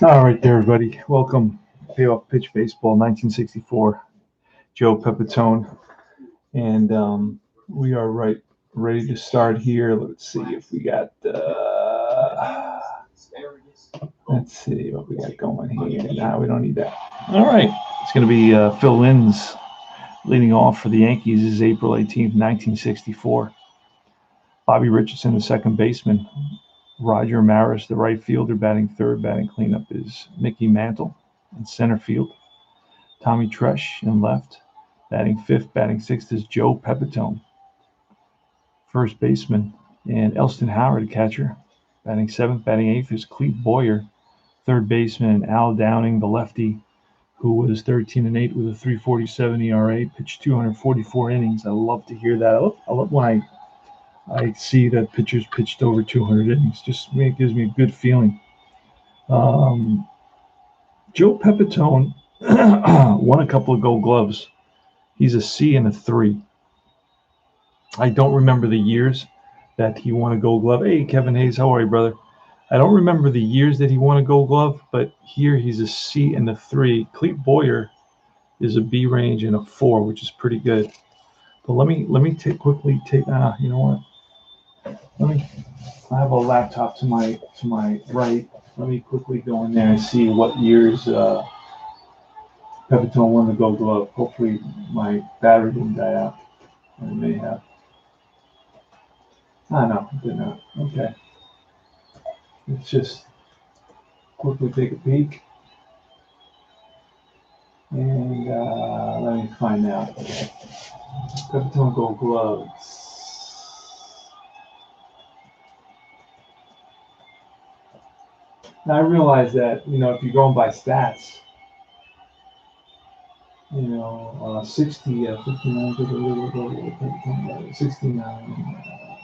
All right there, everybody. Welcome. Payoff Pitch Baseball, 1964. Joe Pepitone. And we are ready to start here. Let's see if we got, let's see what we got going here. Nah, we don't need that. All right. It's going to be Phil Linz leading off for the Yankees. This is April 18th, 1964. Bobby Richardson, the second baseman. Roger Maris, the right fielder, batting third. Batting cleanup is Mickey Mantle in center field. Tommy Tresh in left. Batting fifth. Batting sixth is Joe Pepitone, first baseman. And Elston Howard, catcher. Batting seventh. Batting eighth is Clete Boyer, third baseman. And Al Downing, the lefty, who was 13-8 with a 3.47 ERA, pitched 244 innings. I love to hear that. I love when I see that pitchers pitched over 200 innings. It gives me a good feeling. Joe Pepitone won a couple of Gold Gloves. He's a C and a 3. I don't remember the years that he won a Gold Glove. Hey, Kevin Hayes, how are you, brother? I don't remember the years that he won a Gold Glove, but here he's a C and a 3. Clete Boyer is a B range and a 4, which is pretty good. But let me quickly take. You know what? I have a laptop to my right. Let me quickly go in there and see what years Pepitone won the Gold Glove. Hopefully my battery didn't die out. It may have. No, it did not. Okay. Let's just quickly take a peek. And let me find out. Pepitone Gold Gloves. Now I realize that, if you're going by stats, 60, 59, 69,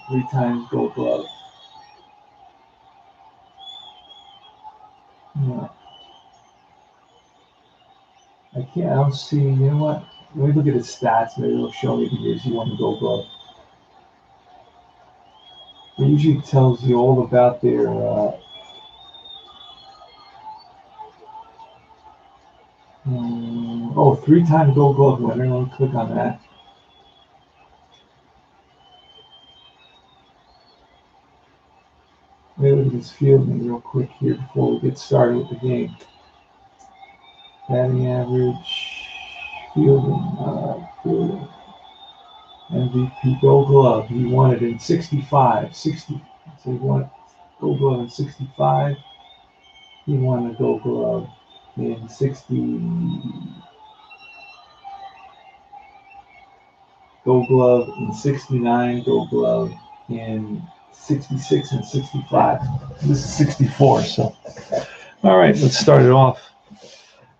3 times Gold Glove. Yeah. I don't see, you know what? Let me look at his stats. Maybe it'll show me the years he won the Gold Glove. It usually tells you all about their 3-time Gold Glove winner. Let me click on that. Let me look at his fielding real quick here before we get started with the game. Batting average, fielding, MVP Gold Glove. He won it in 65. 60. So he won Gold Glove in 65. He won the Gold Glove in 60. Gold Glove in 69. Gold Glove in 66 and 65. This is 64. So, all right, let's start it off.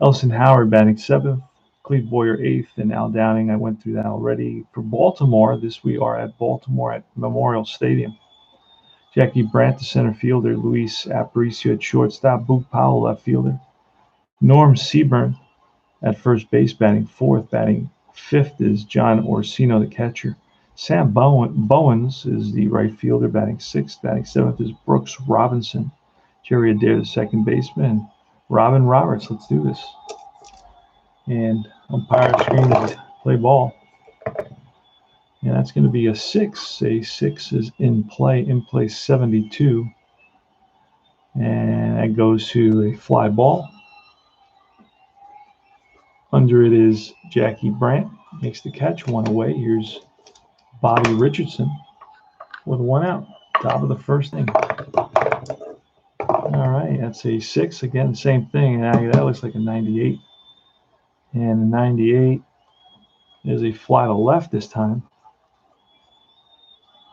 Elston Howard batting 7th. Clete Boyer 8th, and Al Downing. I went through that already. For Baltimore, we are at Baltimore at Memorial Stadium. Jackie Brandt, the center fielder. Luis Aparicio at shortstop. Boog Powell, left fielder. Norm Seaburn at first base, batting 4th. Batting 5th is John Orsino, the catcher. Sam Bowens is the right fielder, batting 6th. Batting 7th is Brooks Robinson. Jerry Adair, the second baseman. Robin Roberts. Let's do this. And umpire screams play ball. And that's going to be a 6. A 6 is in play 72. And that goes to a fly ball. Under it is Jackie Brandt. Makes the catch, 1 away. Here's Bobby Richardson with 1 out. Top of the first inning. All right, that's a 6. Again, same thing. That looks like a 98. And the 98 is a fly to left this time.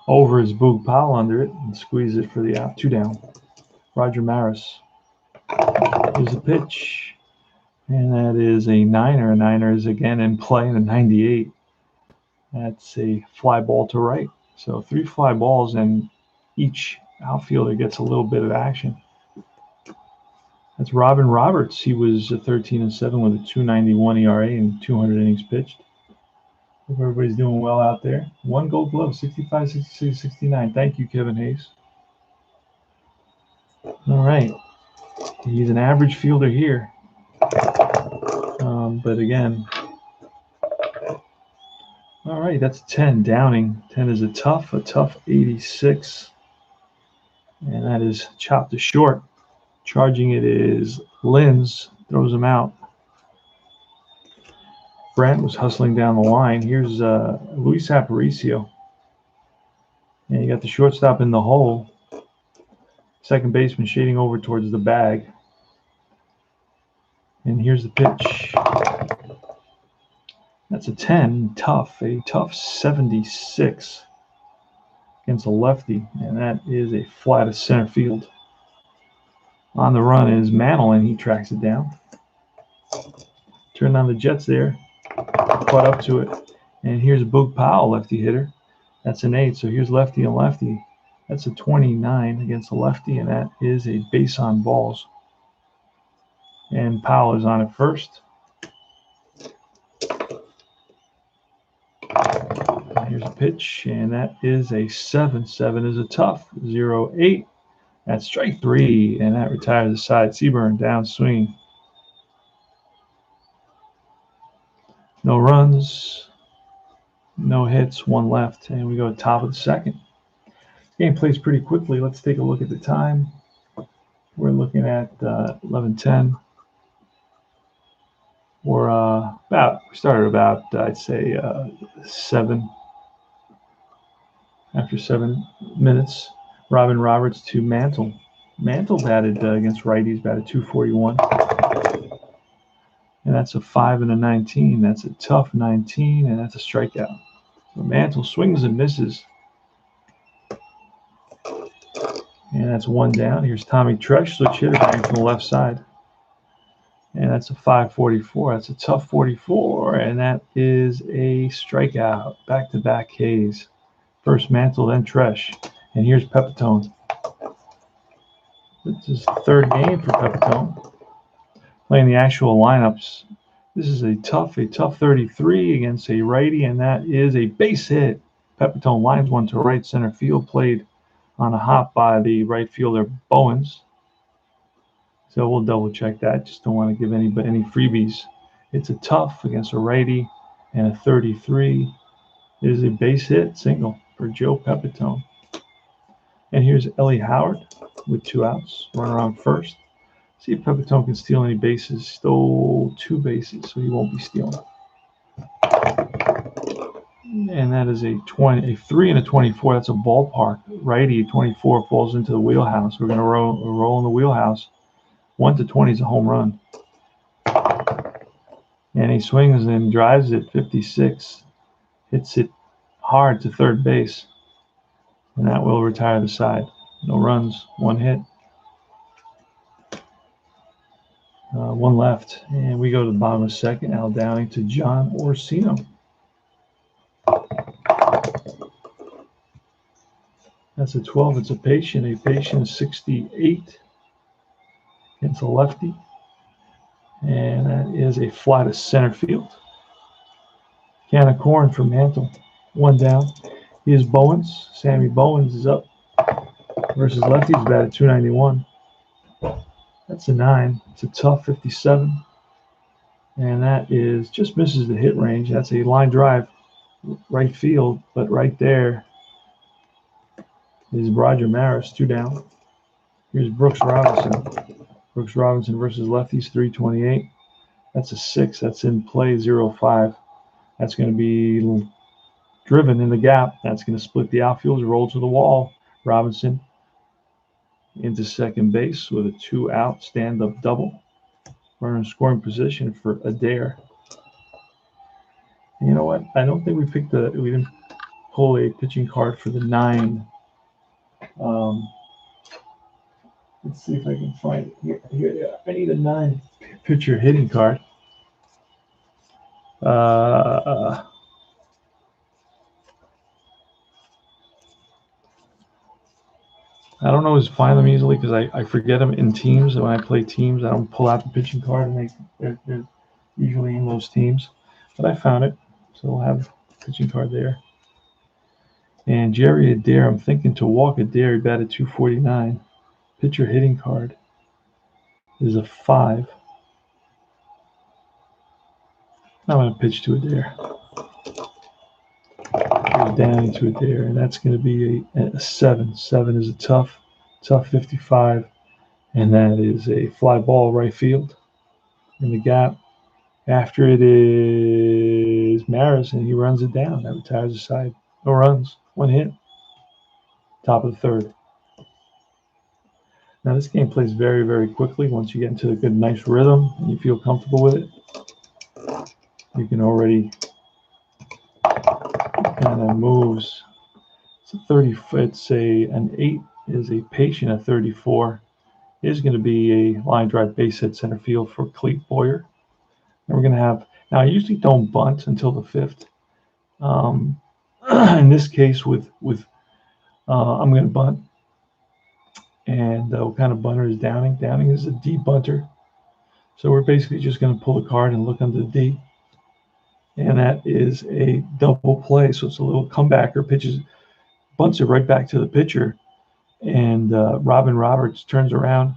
Over is Boog Powell under it and squeeze it for the out. 2 down. Roger Maris. Here's the pitch. And that is a 9er. A 9er is again in play in a 98. That's a fly ball to right. So 3 fly balls and each outfielder gets a little bit of action. That's Robin Roberts. He was 13-7 with a 2.91 ERA and 200 innings pitched. Hope everybody's doing well out there. 1 Gold Glove, 65, 66, 69. Thank you, Kevin Hayes. All right. He's an average fielder here. But again, all right, that's 10. Downing. 10 is a tough 86. And that is chopped to short. Charging it is Linz. Throws him out. Brent was hustling down the line. Here's Luis Aparicio. And you got the shortstop in the hole. Second baseman shading over towards the bag. And here's the pitch. That's a 10. A tough 76 against a lefty. And that is a fly to center field. On the run is Mantle, and he tracks it down. Turned on the Jets there. Caught up to it. And here's Boog Powell, lefty hitter. That's an 8. So here's lefty and lefty. That's a 29 against a lefty, and that is a base on balls. And Powell is on at first. And here's a pitch, and that is a 7. 7 is a tough 0-8. That's strike 3, and that retires the side. Seaburn down swing. No runs, no hits, 1 left, and we go to top of the second. Game plays pretty quickly. Let's take a look at the time. We're looking at 11:10. We started about, I'd say, 7. After 7 minutes, Robin Roberts to Mantle. Mantle batted against righties, batted .241. And that's a 5 and a 19. That's a tough 19, and that's a strikeout. So Mantle swings and misses. And that's 1 down. Here's Tommy Tresh, switch hitter batting from the left side. And that's a 5.44. That's a tough 44, and that is a strikeout. Back-to-back Ks. First Mantle, then Tresh. And here's Pepitone. This is the 3rd game for Pepitone. Playing the actual lineups. This is a tough 33 against a righty, and that is a base hit. Pepitone lines one to right center field, played on a hop by the right fielder Bowens. So we'll double check that. Just don't want to give any freebies. It's a tough against a righty, and a 33 is a base hit single for Joe Pepitone. And here's Ellie Howard with 2 outs, runner on first. See if Pepitone can steal any bases. Stole 2 bases, so he won't be stealing. And that is a 3 and a 24. That's a ballpark. Righty, 24 falls into the wheelhouse. We're going to roll in the wheelhouse. 1 to 20 is a home run. And he swings and drives it 56. Hits it hard to third base. And that will retire the side. No runs, 1 hit. 1 left. And we go to the bottom of the second. Al Downing to John Orsino. That's a 12. It's a patient. A patient 68 against a lefty. And that is a fly to center field. Can of corn for Mantle. 1 down. Here's Bowens. Sammy Bowens is up versus lefties, batted .291. That's a 9. It's a tough 57. And that is just misses the hit range. That's a line drive, right field, but right there is Roger Maris, 2 down. Here's Brooks Robinson. Brooks Robinson versus lefties, 328. That's a 6. That's in play, 0-5. That's going to be driven in the gap. That's going to split the outfield, roll to the wall. Robinson into second base with a 2-out stand-up double. Runner in scoring position for Adair. And you know what? I don't think we didn't pull a pitching card for the 9. Let's see if I can find it. Here, I need a 9 pitcher hitting card. I don't always find them easily because I forget them in teams. When I play teams, I don't pull out the pitching card, and they're usually in those teams. But I found it, so we'll have a pitching card there. And Jerry Adair, I'm thinking to walk Adair, he batted .249. Pitcher hitting card. is a 5. I'm going to pitch to it there. Goes down into it there, and that's going to be a 7. 7 is a tough 55, and that is a fly ball right field in the gap. After it is Maris, and he runs it down. That retires the side. No runs, 1 hit. Top of the 3rd. Now this game plays very, very quickly. Once you get into a good, nice rhythm and you feel comfortable with it, you can already kind of moves. It's a 30. It's an 8 is a patient at 34. Is going to be a line drive base hit center field for Clete Boyer. And we're going to have, now I usually don't bunt until the 5th. In this case, I'm going to bunt. And what kind of bunter is Downing? Downing is a D bunter. So we're basically just going to pull a card and look under the D. And that is a double play. So it's a little comebacker, bunts it right back to the pitcher. And Robin Roberts turns around,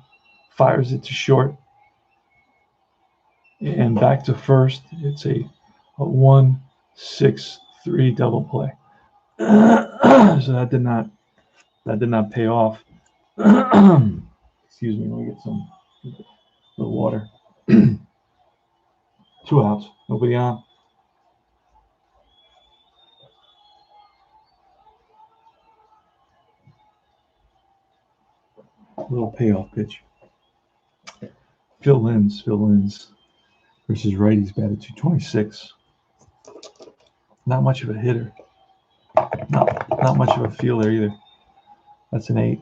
fires it to short, and back to first. It's a 1-6-3 double play. So that did not pay off. Excuse me, let me get some little water. 2 outs, nobody on. Little payoff pitch. Phil Linz versus righties, batted 226. Not much of a hitter. Not much of a fielder either. That's an 8.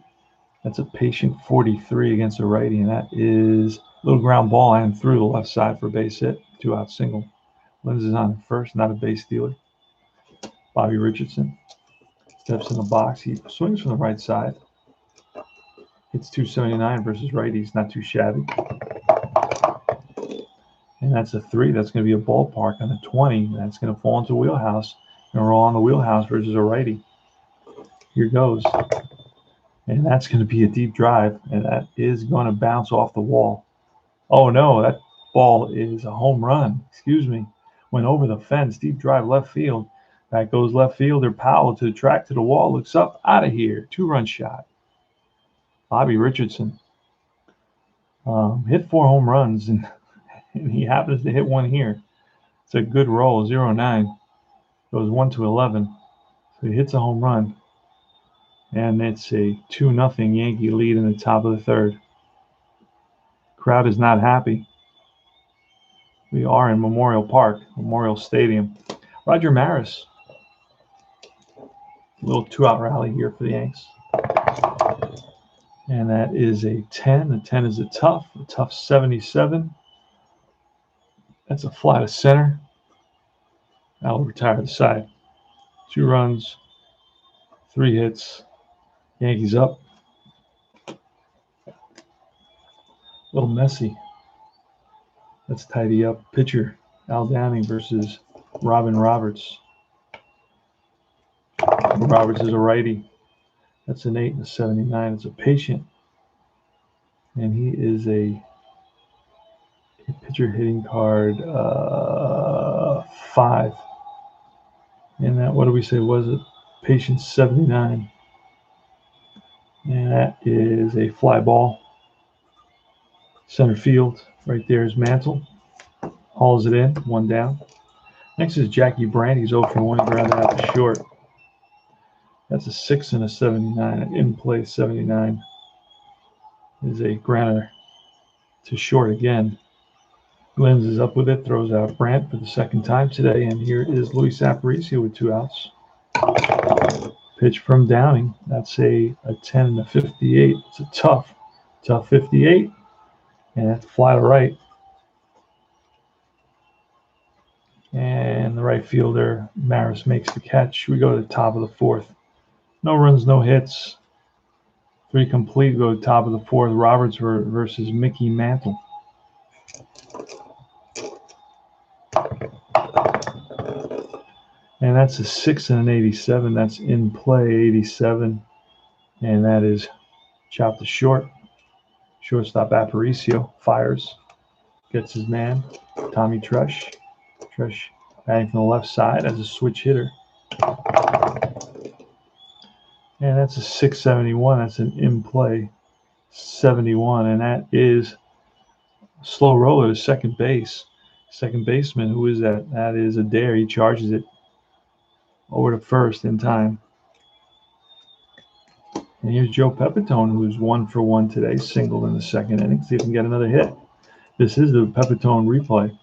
That's a patient 43 against a righty, and that is a little ground ball and through the left side for a base hit. 2-out single. Linz is on first, not a base stealer. Bobby Richardson steps in the box. He swings from the right side. Hits 279 versus righties, not too shabby. And that's a 3. That's going to be a ballpark on a 20. That's going to fall into wheelhouse. And roll on the wheelhouse versus a righty. Here goes. And that's going to be a deep drive. And that is going to bounce off the wall. Oh, no, that ball is a home run. Excuse me. Went over the fence. Deep drive left field. Back goes left fielder Powell to the track to the wall. Looks up. Out of here. 2-run shot. Bobby Richardson hit 4 home runs. And he happens to hit one here. It's a good roll. 0-9. Goes 1-11. So he hits a home run. And it's a 2-0 Yankee lead in the top of the 3rd. Crowd is not happy. We are in Memorial Park, Memorial Stadium. Roger Maris. A little 2-out rally here for the Yanks. And that is a 10. The 10 is a tough 77. That's a fly to center. That'll retire the side. 2 runs, 3 hits. Yankees up. A little messy. Let's tidy up. Pitcher Al Downing versus Robin Roberts. Roberts is a righty. That's an 8 and a 79. It's a patient. And he is a pitcher hitting card 5. And that, what do we say, was it? Patient 79. And that is a fly ball. Center field. Right there is Mantle. Hauls it in. 1 down. Next is Jackie Brandt. He's 0 for 1. Grounded out to short. That's a 6 and a 79. An in-play 79 is a grounder to short again. Linz is up with it. Throws out Brandt for the 2nd time today. And here is Luis Aparicio with 2 outs. Pitch from Downing. That's a 10 and a 58. It's a tough 58. And that's fly to right. And the right fielder, Maris, makes the catch. We go to the top of the 4th. No runs, no hits. 3 complete. We go to the top of the 4th. Roberts versus Mickey Mantle. And that's a 6 and an 87. That's in play 87. And that is chopped to short. Shortstop Aparicio fires, gets his man, Tommy Tresh. Tresh batting from the left side as a switch hitter. And that's a 671. That's an in-play 71. And that is slow roller to second base. Second baseman, who is that? That is Adair. He charges it over to first in time. And here's Joe Pepitone, who's 1 for 1 today, singled in the second inning. See if he can get another hit. This is the Pepitone replay.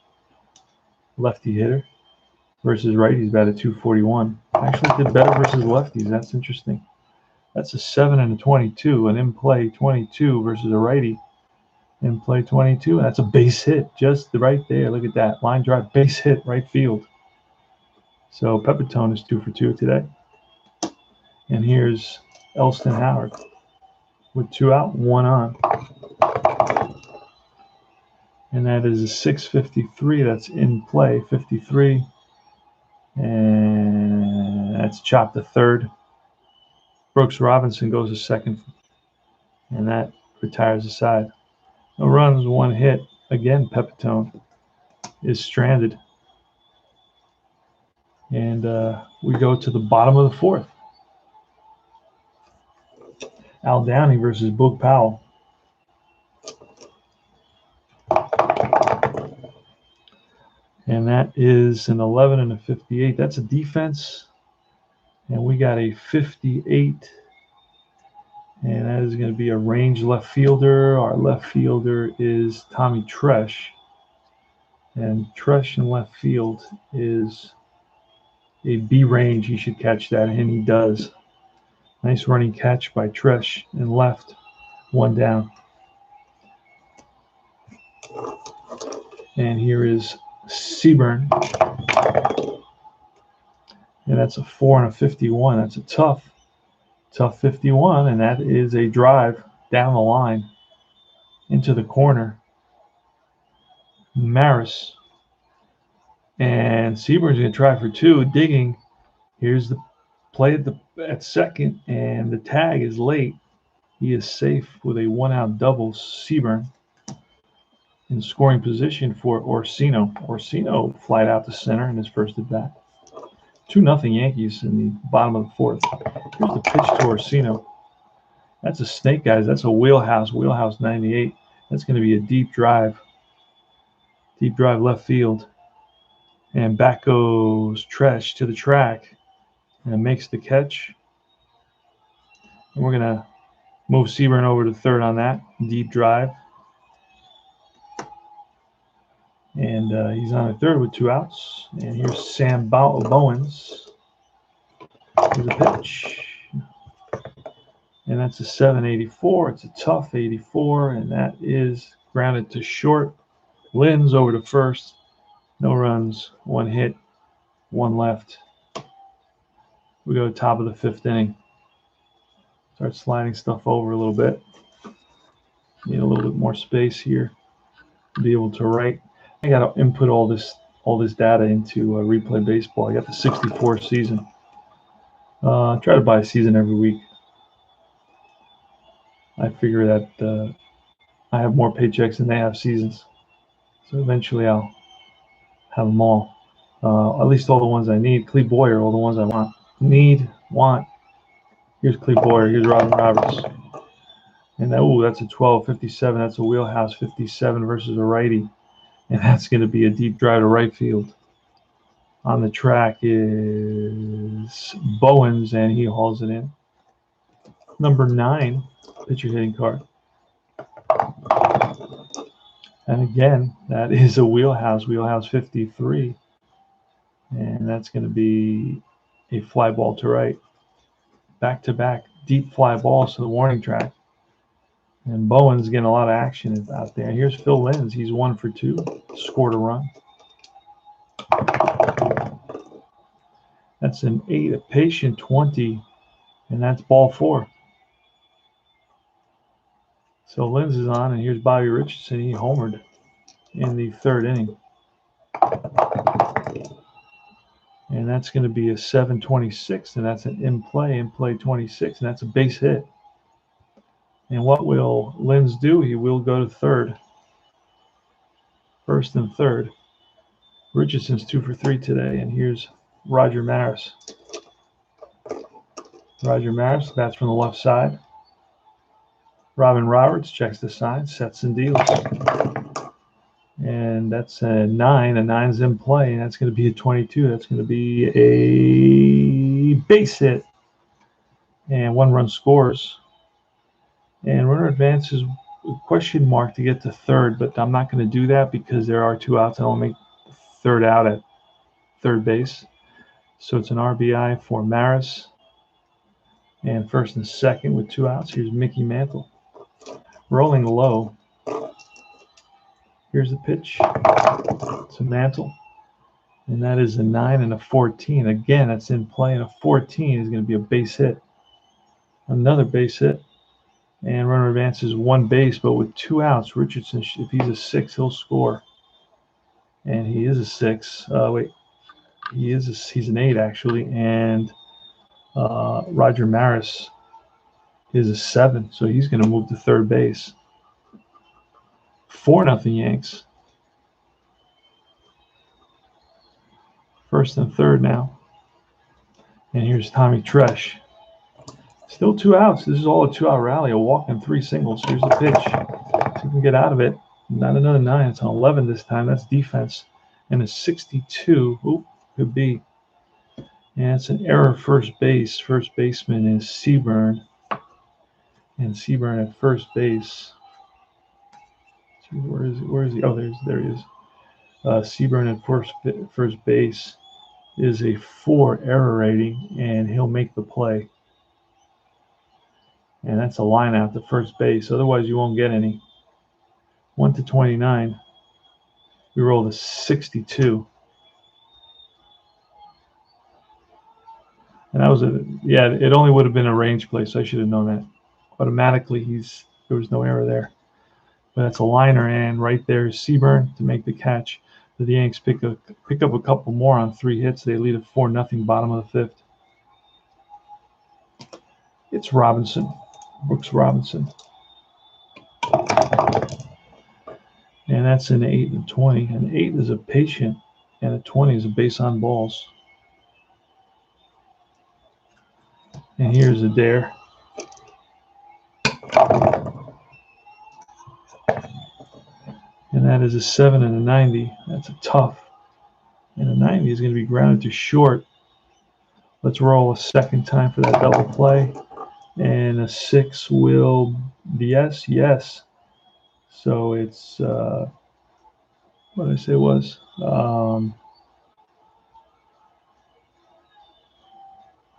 Lefty hitter versus righties, batted 241. Actually did better versus lefties. That's interesting. That's a 7 and a 22, an in-play 22 versus a righty. In-play 22. That's a base hit just right there. Look at that. Line drive, base hit, right field. So Pepitone is 2 for 2 today. And here's Elston Howard with 2 out, 1 on. And that is a 653. That's in play, 53. And that's chopped to third. Brooks Robinson goes to second. And that retires the side. No runs, 1 hit. Again, Pepitone is stranded. And we go to the bottom of the 4th. Al Downey versus Boog Powell. And that is an 11 and a 58. That's a defense. And we got a 58. And that is going to be a range left fielder. Our left fielder is Tommy Tresh. And Tresh in left field is a B range. He should catch that, and he does. Nice running catch by Tresh in left. 1 down. And here is Seaburn. And that's a 4 and a 51. That's a tough 51, and that is a drive down the line into the corner. Maris. And Seaburn's going to try for 2, digging. Here's the play at second, and the tag is late. He is safe with a 1-out double. Seaburn in scoring position for Orsino. Orsino flied out to center in his first at bat. 2-0 Yankees in the bottom of the 4th. Here's the pitch to Orsino. That's a snake, guys. That's a wheelhouse 98. That's going to be a deep drive left field. And back goes Tresh to the track and makes the catch. And we're going to move Seaburn over to third on that deep drive. And he's on a third with 2 outs. And here's Sam Bowens. Here's a pitch. And that's a 784. It's a tough 84. And that is grounded to short. Lynn's over to first. No runs, 1 hit, 1 left. We go to top of the 5th inning. Start sliding stuff over a little bit. Need a little bit more space here to be able to write. I got to input all this data into Replay Baseball. I got the 64 season. I try to buy a season every week. I figure that I have more paychecks than they have seasons. So eventually I'll have them all. At least all the ones I need. Cleve Boyer, all the ones I want. Want. Here's Cleve Boyer. Here's Robin Roberts. And that's a 12-57. That's a wheelhouse 57 versus a righty. And that's going to be a deep drive to right field. On the track is Bowens, and he hauls it in. Number 9, pitcher hitting card. And again, that is a wheelhouse 53. And that's going to be a fly ball to right. Back-to-back deep fly balls to the warning track. And Bowen's getting a lot of action out there. Here's Phil Linz. He's 1 for 2. Scored a run. That's an 8, a patient 20. And that's ball 4. So Linz is on, and here's Bobby Richardson. He homered in the 3rd inning. And that's going to be a 7-26, and that's an in-play 26, and that's a base hit. And what will Linz do? He will go to third. First and third. Richardson's 2 for 3 today. And here's Roger Maris. Roger Maris bats from the left side. Robin Roberts checks the sign, sets and deals. And that's a 9. A 9's in play, and that's going to be a 22. That's going to be a base hit. And 1 run scores. And runner advances question mark to get to third, but I'm not going to do that because there are 2 outs. I'll make the third out at third base. So it's an RBI for Maris. And first and second with 2 outs. Here's Mickey Mantle. Rolling low. Here's the pitch. It's a Mantle. And that is a 9 and a 14. Again, that's in play. And a 14 is going to be a base hit. Another base hit. And runner advances 1 base, but with 2 outs, Richardson, if he's a 6, he'll score. And he is a 6. He's an 8 actually. And Roger Maris is a 7, so he's going to move to third base. 4-0 Yanks. First and third now. And here's Tommy Tresh. Still 2 outs. This is all a 2-out rally. A walk and 3 singles. Here's the pitch. See if we can get out of it. Not another 9. It's an 11 this time. That's defense. And a 62. Oop, could be. And it's an error first base. First baseman is Seaburn. And Seaburn at first base. Where is he? Oh, there he is. Seaburn at first base is a 4 error rating, and he'll make the play. And that's a line out to first base. Otherwise, you won't get any. 1 to 29. We rolled a 62. And that was it only would have been a range play, so I should have known that. Automatically, there was no error there. But that's a liner, and right there is Seaburn to make the catch. The Yanks pick up a couple more on 3 hits. They lead at 4-0, bottom of the 5th. It's Robinson, Brooks Robinson. And that's an 8 and 20. An 8 is a patient, and a 20 is a base on balls. And here's a dare. And that is a 7 and a 90. That's a tough. And a 90 is going to be grounded to short. Let's roll a second time for that double play. And a 6 will be yes. So it's, what did I say it was? I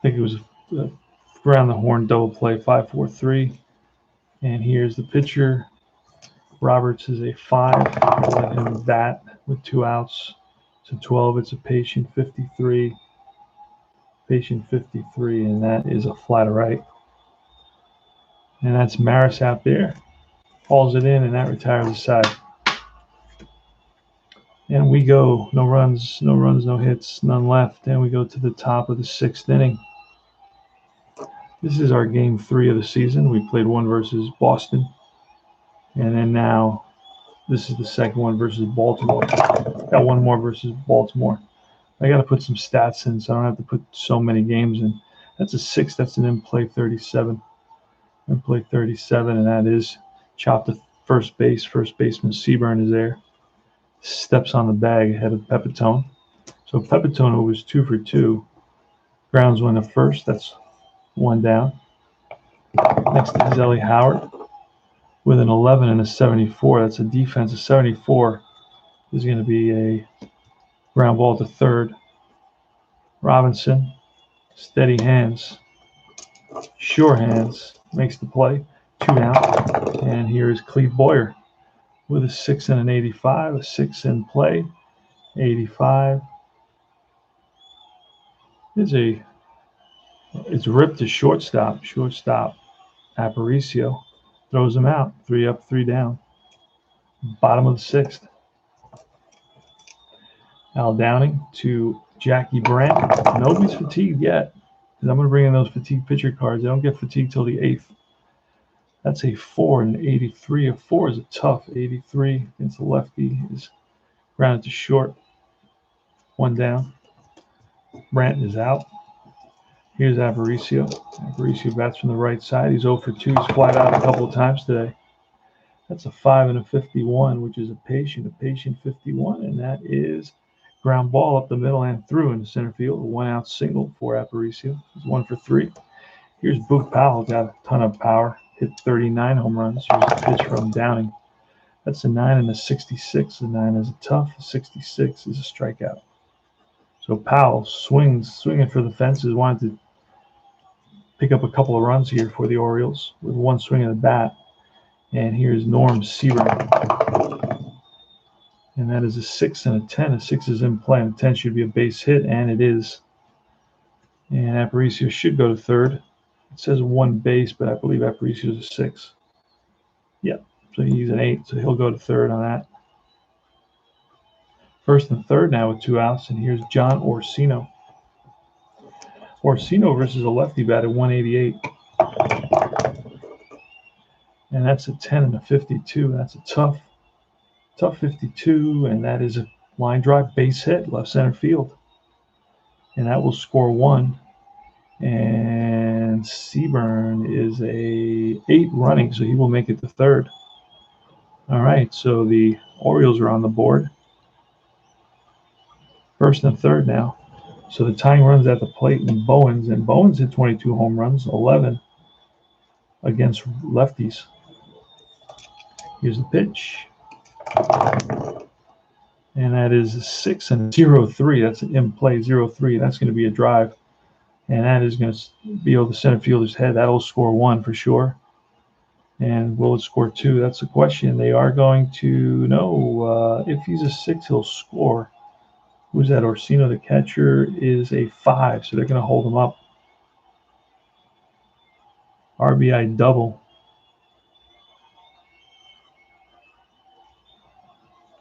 think it was a around the horn double play, 5-4-3. And here's the pitcher. Roberts is a 5. I'll let him bat with 2 outs. So 12, it's a patient 53. Patient 53, and that is a flat right. And that's Maris out there. Hauls it in, and that retires the side. And we go, no runs, no hits, none left. And we go to the top of the 6th inning. This is our game 3 of the season. We played 1 versus Boston. And then now this is the second one versus Baltimore. Got 1 more versus Baltimore. I got to put some stats in, so I don't have to put so many games in. That's a 6. That's an in-play 37. In-play 37, and that is chopped to first base. First baseman Seaburn is there. Steps on the bag ahead of Pepitone. So Pepitone was 2 for 2. Grounds one to first. That's 1 down. Next is Ellie Howard with an 11 and a 74. That's a defense. A 74 is going to be a ground ball to third. Robinson, steady hands, sure hands, makes the play. 2 down. And here is Cleve Boyer with a 6 and an 85. A 6 in play. 85. It's ripped to shortstop. Shortstop Aparicio throws him out. 3 up, 3 down. Bottom of the 6th. Al Downing to Jackie Brandt. Nobody's fatigued yet. I'm going to bring in those fatigue pitcher cards. They don't get fatigued till the 8th. That's a 4 and an 83. A 4 is a tough 83 against the lefty. Is grounded to short. One down. Brandt is out. Here's Aparicio. Aparicio bats from the right side. He's 0 for 2. He's flied out a couple of times today. That's a 5 and a 51, which is a patient 51, and that is ground ball up the middle and through into center field. A 1-out single for Aparicio. He's 1 for 3. Here's Boog Powell, got a ton of power, hit 39 home runs. Here's a pitch from Downing. That's a 9 and a 66. A 9 is a tough. A 66 is a strikeout. So Powell swinging for the fences, wanted to pick up a couple of runs here for the Orioles with one swing of the bat. And here's Norm Seaburn. And that is a 6 and a 10. A 6 is in play, and a 10 should be a base hit, and it is. And Aparicio should go to third. It says one base, but I believe Aparicio is a 6. Yeah, so he's an 8, so he'll go to third on that. First and third now with 2 outs, and here's John Orsino. Orsino versus a lefty bat at 188. And that's a 10 and a 52. That's a tough 52, and that is a line drive base hit, left center field. And that will score 1. And Seaburn is a 8 running, so he will make it to third. All right, so the Orioles are on the board. First and third now. So the tying runs at the plate and Bowens hit 22 home runs, 11 against lefties. Here's the pitch. And that is a 6 and a 0-3. That's an in-play 0-3. That's going to be a drive. And that is going to be over the center fielder's head. That'll score 1 for sure. And will it score 2? That's the question. They are going to know if he's a 6, he'll score. Who's that? Orsino, the catcher, is a 5, so they're going to hold him up. RBI double.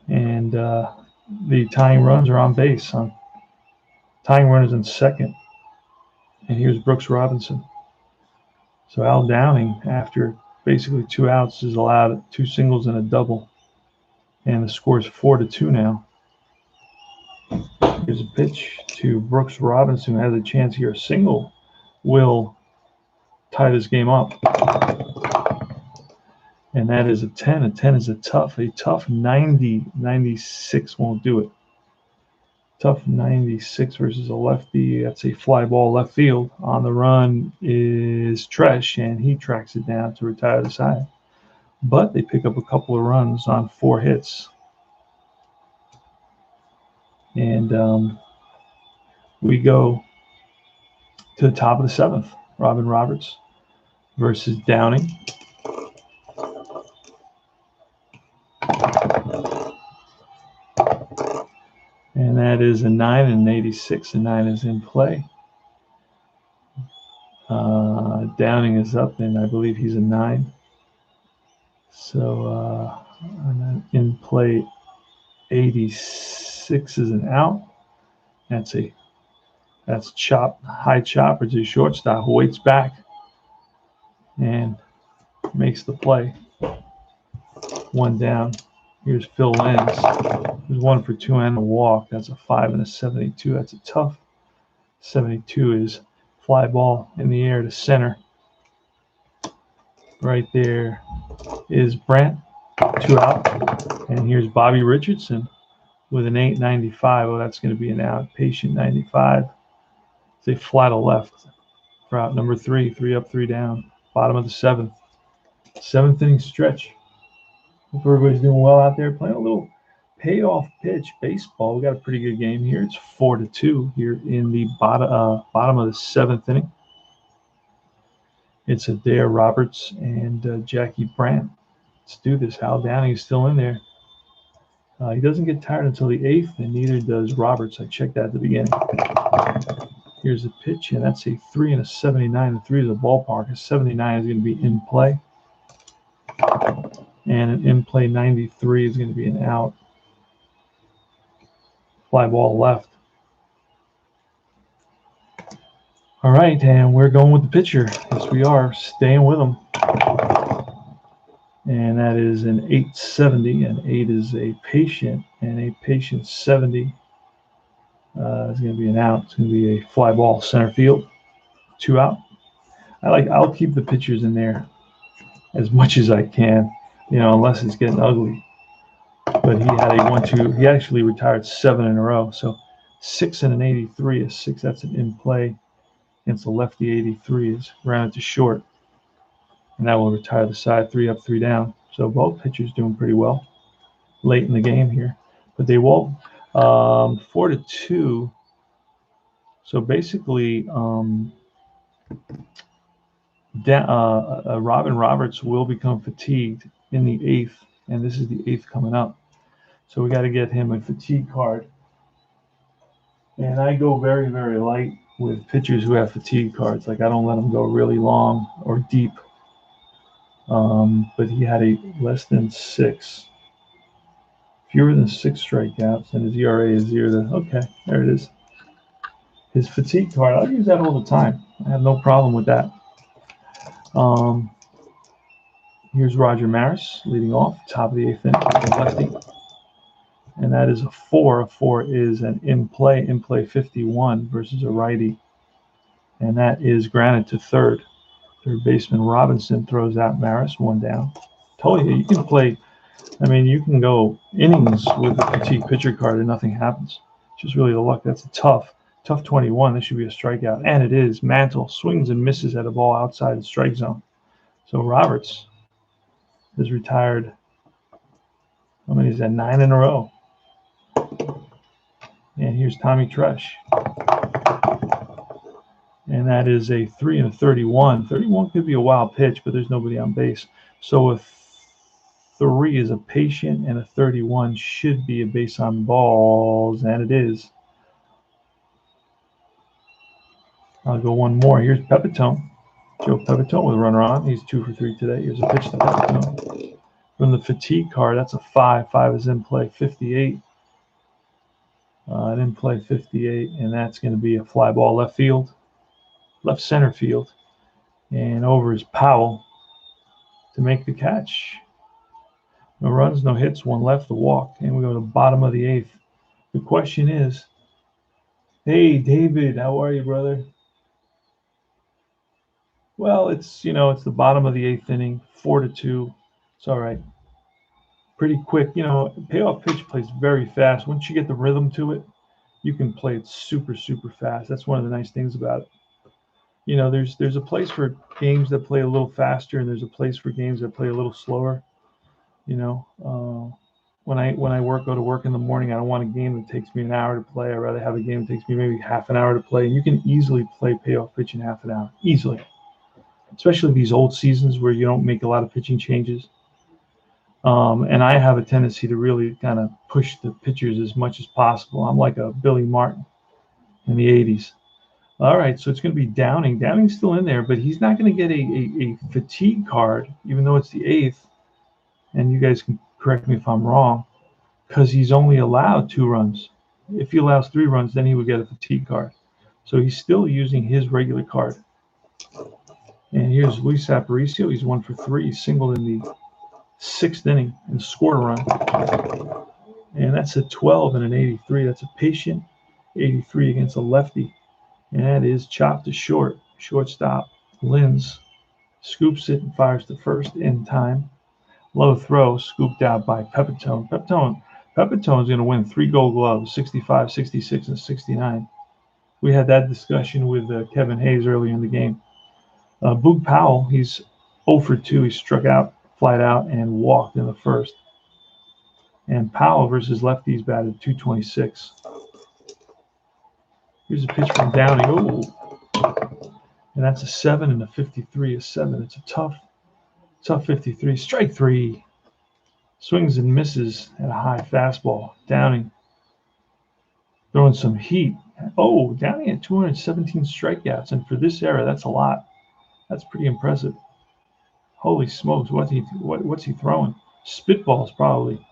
And the tying runs are on base. Tying run is in second. And here's Brooks Robinson. So Al Downing, after basically 2 outs, is allowed 2 singles and a double. And the score is 4-2 now. Here's a pitch to Brooks Robinson, who has a chance here. A single will tie this game up. And that is a 10. A 10 is a tough 90. 96 won't do it. Tough 96 versus a lefty. That's a fly ball left field. On the run is Tresh, and he tracks it down to retire the side. But they pick up a couple of runs on 4 hits. And we go to the top of the 7th. Robin Roberts versus Downing. And that is a 9 and an 86. A 9 is in play. Downing is up, and I believe he's a 9. So in play 86 is an out. That's chop, high chopper to shortstop, who waits back and makes the play. 1 down. Here's Phil Lenz. There's 1 for 2 and a walk. That's a 5 and a 72. That's a tough 72. Is fly ball in the air to center. Right there is Brandt, 2 out. And here's Bobby Richardson with an 8.95. Oh, that's going to be an out. Patient 95. It's a fly to left for out number 3. 3 up, 3 down. Bottom of the 7th. 7th inning stretch. Hope everybody's doing well out there. Playing a little payoff pitch baseball. We got a pretty good game here. It's 4-2 here in the bottom of the 7th inning. It's Adair Roberts and Jackie Brandt. Let's do this. Hal Downing is still in there. He doesn't get tired until the 8th, and neither does Roberts. I checked that at the beginning. Here's the pitch, and that's a 3 and a 79. The 3 is a ballpark. A 79 is going to be in play. And an in-play 93 is going to be an out. Fly ball left. All right, and we're going with the pitcher. Yes, we are. Staying with him. and that is an 870, and 8 is a patient, and a patient 70 is going to be an out. It's going to be a fly ball center field, 2 out. I'll keep the pitchers in there as much as I can, unless it's getting ugly. But he had a 1-2. He actually retired 7 in a row. So 6 and an 83 is 6. That's an in play against the lefty. 83 is rounded to short, and that will retire the side. 3 up, 3 down. So both pitchers doing pretty well late in the game here, but they won't. 4-2. So basically, Robin Roberts will become fatigued in the 8th, and this is the 8th coming up. So we got to get him a fatigue card. And I go very, very light with pitchers who have fatigue cards. Like, I don't let them go really long or deep. But he had a less than 6, fewer than 6 strikeouts, and his ERA is 0. Okay, there it is. His fatigue card, I use that all the time. I have no problem with that. Here's Roger Maris leading off, top of the 8th inning, lefty. And that is a 4. A 4 is an in play 51 versus a righty. And that is granted to third. Third baseman Robinson throws out Maris, 1 down. Told you can play, you can go innings with the fatigue pitcher card and nothing happens. It's just really the luck. That's a tough 21. This should be a strikeout. And it is. Mantle swings and misses at a ball outside the strike zone. So Roberts is retired. How many is that? 9 in a row. And here's Tommy Tresh. And that is a 3 and a 31. 31 could be a wild pitch, but there's nobody on base. So a 3 is a patient, and a 31 should be a base on balls, and it is. I'll go one more. Here's Pepitone. Joe Pepitone with a runner on. He's 2 for 3 today. Here's a pitch to Pepitone. From the fatigue card, that's a 5. 5 is in play, 58. In play 58, and that's going to be a fly ball left center field. And over is Powell to make the catch. No runs, no hits, 1 left, a walk. And we go to the bottom of the 8th. The question is, hey, David, how are you, brother? Well, it's the bottom of the 8th inning, 4-2. It's all right. Pretty quick. Payoff pitch plays very fast. Once you get the rhythm to it, you can play it super, super fast. That's one of the nice things about it. There's a place for games that play a little faster, and there's a place for games that play a little slower. When I go to work in the morning, I don't want a game that takes me an hour to play. I'd rather have a game that takes me maybe half an hour to play. And you can easily play payoff pitch in half an hour, easily. Especially these old seasons where you don't make a lot of pitching changes. And I have a tendency to really kind of push the pitchers as much as possible. I'm like a Billy Martin in the 80s. All right, so it's going to be Downing. Downing's still in there, but he's not going to get a fatigue card, even though it's the 8th. And you guys can correct me if I'm wrong, because he's only allowed 2 runs. If he allows 3 runs, then he would get a fatigue card. So he's still using his regular card. And here's Luis Aparicio. He's 1 for 3. He's singled in the 6th inning and scored a run. And that's a 12 and an 83. That's a patient 83 against a lefty. And that is chopped to short. Shortstop Lins scoops it and fires to first in time. Low throw scooped out by Pepitone. Pepitone is going to win 3 Gold Gloves, 65, 66, and 69. We had that discussion with Kevin Hayes earlier in the game. Boog Powell, he's 0 for 2. He struck out, flied out, and walked in the first. And Powell versus lefties batted .226. Here's a pitch from Downing. Oh, and that's a 7 and a 53 is 7. It's a tough 53. Strike 3. Swings and misses at a high fastball. Downing throwing some heat. Oh, Downing at 217 strikeouts, and for this era, that's a lot. That's pretty impressive. Holy smokes, what's he throwing? Spitballs, probably.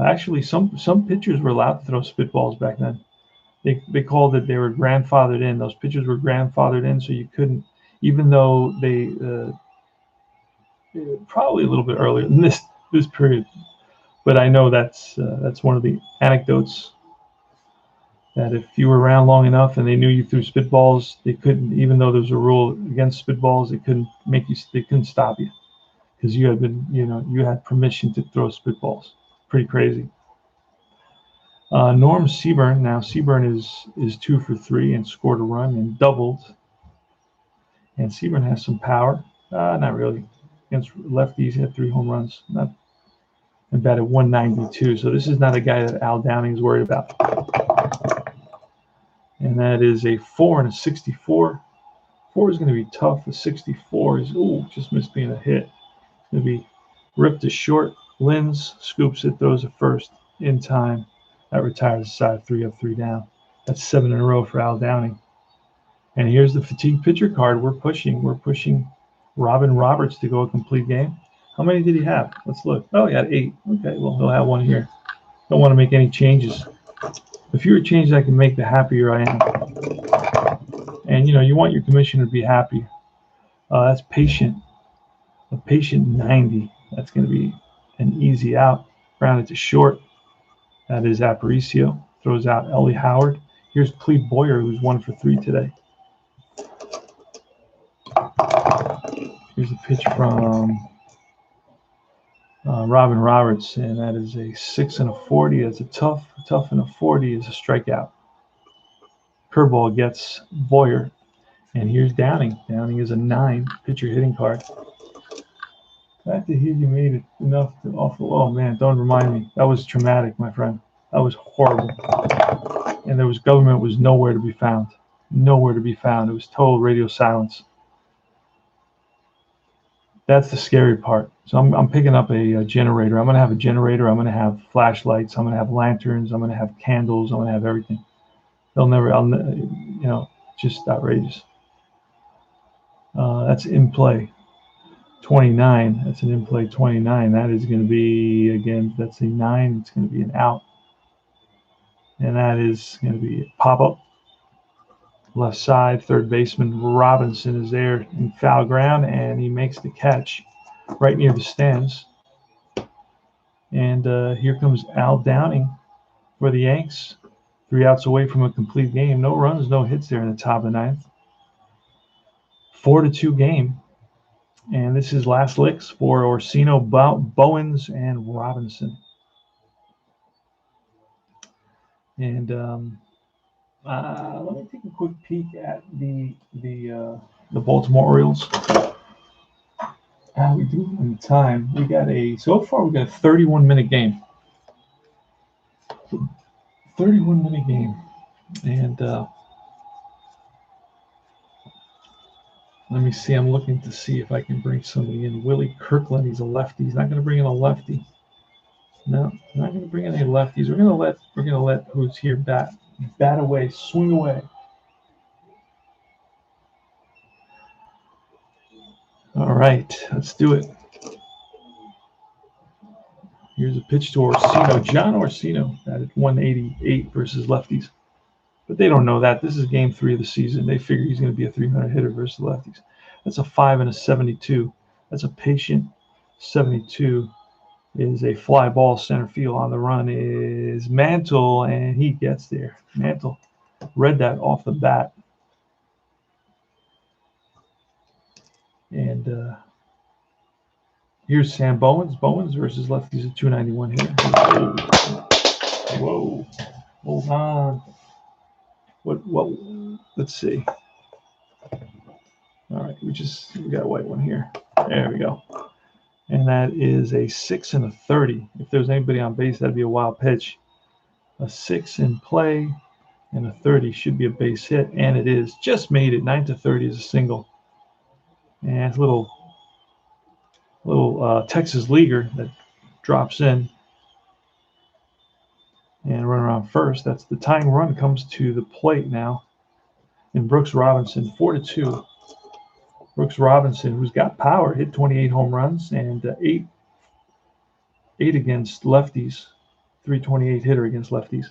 Actually, some pitchers were allowed to throw spitballs back then. They called it, they were grandfathered in. Those pitchers were grandfathered in, so you couldn't, even though probably a little bit earlier than this period. But I know that's one of the anecdotes, that if you were around long enough and they knew you threw spitballs, they couldn't, even though there's a rule against spitballs, they couldn't stop you, because you had been, you had permission to throw spitballs. Pretty crazy. Norm Seaburn. Now Seaburn is 2 for 3 and scored a run and doubled. And Seaburn has some power. Not really. Against lefties, he had 3 home runs. Not and batted 192. So this is not a guy that Al Downing is worried about. And that is a 4 and a 64. 4 is going to be tough. The 64 is, just missed being a hit. It's going to be ripped to short. Lins scoops it, throws it first in time. That retires the side, 3 up, 3 down. That's 7 in a row for Al Downing. And here's the fatigue pitcher card. We're pushing Robin Roberts to go a complete game. How many did he have? Let's look. Oh, he had 8. Okay, well, he'll have 1 here. Don't want to make any changes. The fewer changes I can make, the happier I am. And, you want your commissioner to be happy. That's patient. A patient 90. That's going to be an easy out. Grounded to short. That is Aparicio. Throws out Ellie Howard. Here's Cleve Boyer, who's 1 for 3 today. Here's a pitch from Robin Roberts, and that is a 6 and a 40. That's a tough and a 40 is a strikeout. Curveball gets Boyer, and here's Downing. Downing is a 9 pitcher hitting card. Glad to hear you made it enough to offer. Oh man, don't remind me. That was traumatic, my friend. That was horrible. And government was nowhere to be found. Nowhere to be found. It was total radio silence. That's the scary part. So I'm picking up a generator. I'm going to have a generator. I'm going to have flashlights. I'm going to have lanterns. I'm going to have candles. I'm going to have everything. Just outrageous. That's in play 29. That's an in play 29. That is going to be, again, that's a 9. It's going to be an out. And that is going to be a pop-up. Left side, third baseman Robinson is there in foul ground, and he makes the catch right near the stands. And here comes Al Downing for the Yanks. 3 outs away from a complete game. No runs, no hits there in the top of the 9th. 4-2 game. And this is last licks for Orsino, Bowens, and Robinson. And let me take a quick peek at the Baltimore Orioles. How we do in time? So far we got a 31-minute game. 31-minute game, and let me see. I'm looking to see if I can bring somebody in. Willie Kirkland. He's a lefty. He's not going to bring in a lefty. No, not going to bring in any lefties. We're going to let who's here bat away, swing away. All right, let's do it. Here's a pitch to Orsino. John Orsino at 188 versus lefties. But they don't know that. This is game 3 of the season. They figure he's going to be a 300 hitter versus lefties. That's a 5 and a 72. That's a patient 72. Is a fly ball center field. On the run is Mantle, and he gets there. Mantle read that off the bat. And here's Sam Bowens. Bowens versus lefties, a 291 hitter. Whoa. Hold on. What? Let's see. All right, we got a white one here. There we go. And that is a 6 and a 30. If there was anybody on base, that'd be a wild pitch. A 6 in play and a 30 should be a base hit, and it is. Just made it. 9-30 is a single. And it's a little Texas leaguer that drops in and run around first. That's the tying run comes to the plate now. And Brooks Robinson, 4-2. Brooks Robinson, who's got power, hit 28 home runs and 8 against lefties. 328 hitter against lefties.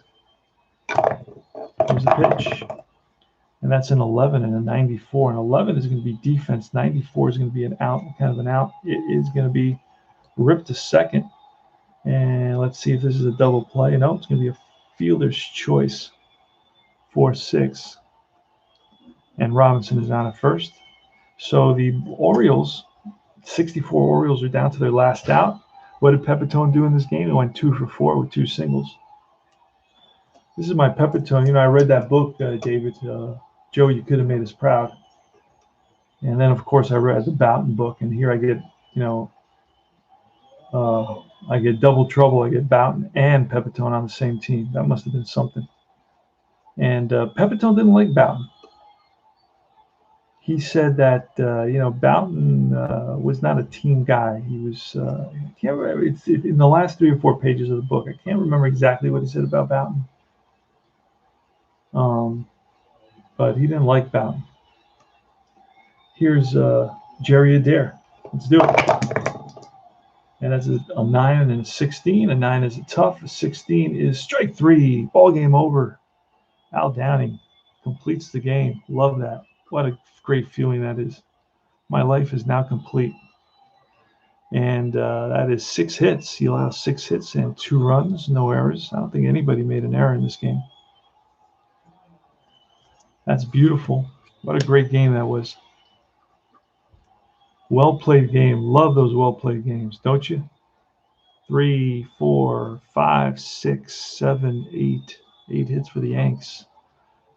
Here's the pitch. And that's an 11 and a 94. And 11 is going to be defense. 94 is going to be an out, kind of an out. It is going to be ripped to second. And let's see if this is a double play. No, it's going to be a fielder's choice. 4-6. And Robinson is on at first. So the Orioles, 64 Orioles, are down to their last out. What did Pepitone do in this game? He went 2 for 4 with 2 singles. This is my Pepitone. You know, I read that book, David. Joe, you could have made us proud. And then, of course, I read the Boughton book. And here I get, you know, I get double trouble. I get Boughton and Pepitone on the same team. That must have been something. And Pepitone didn't like Boughton. He said that you know, Boughton was not a team guy. He was I can't remember. It's in the last 3 or 4 pages of the book. I can't remember exactly what he said about Boughton. But he didn't like Boughton. Here's Jerry Adair. Let's do it. And that's a 9 and a 16. A 9 is a tough. A 16 is strike 3. Ball game over. Al Downing completes the game. Love that. What a great feeling that is. My life is now complete. And that is 6 hits. He allows 6 hits and 2 runs, no errors. I don't think anybody made an error in this game. That's beautiful. What a great game that was. Well-played game. Love those well-played games, don't you? 3, 4, 5, 6, 7, 8. 8 hits for the Yanks.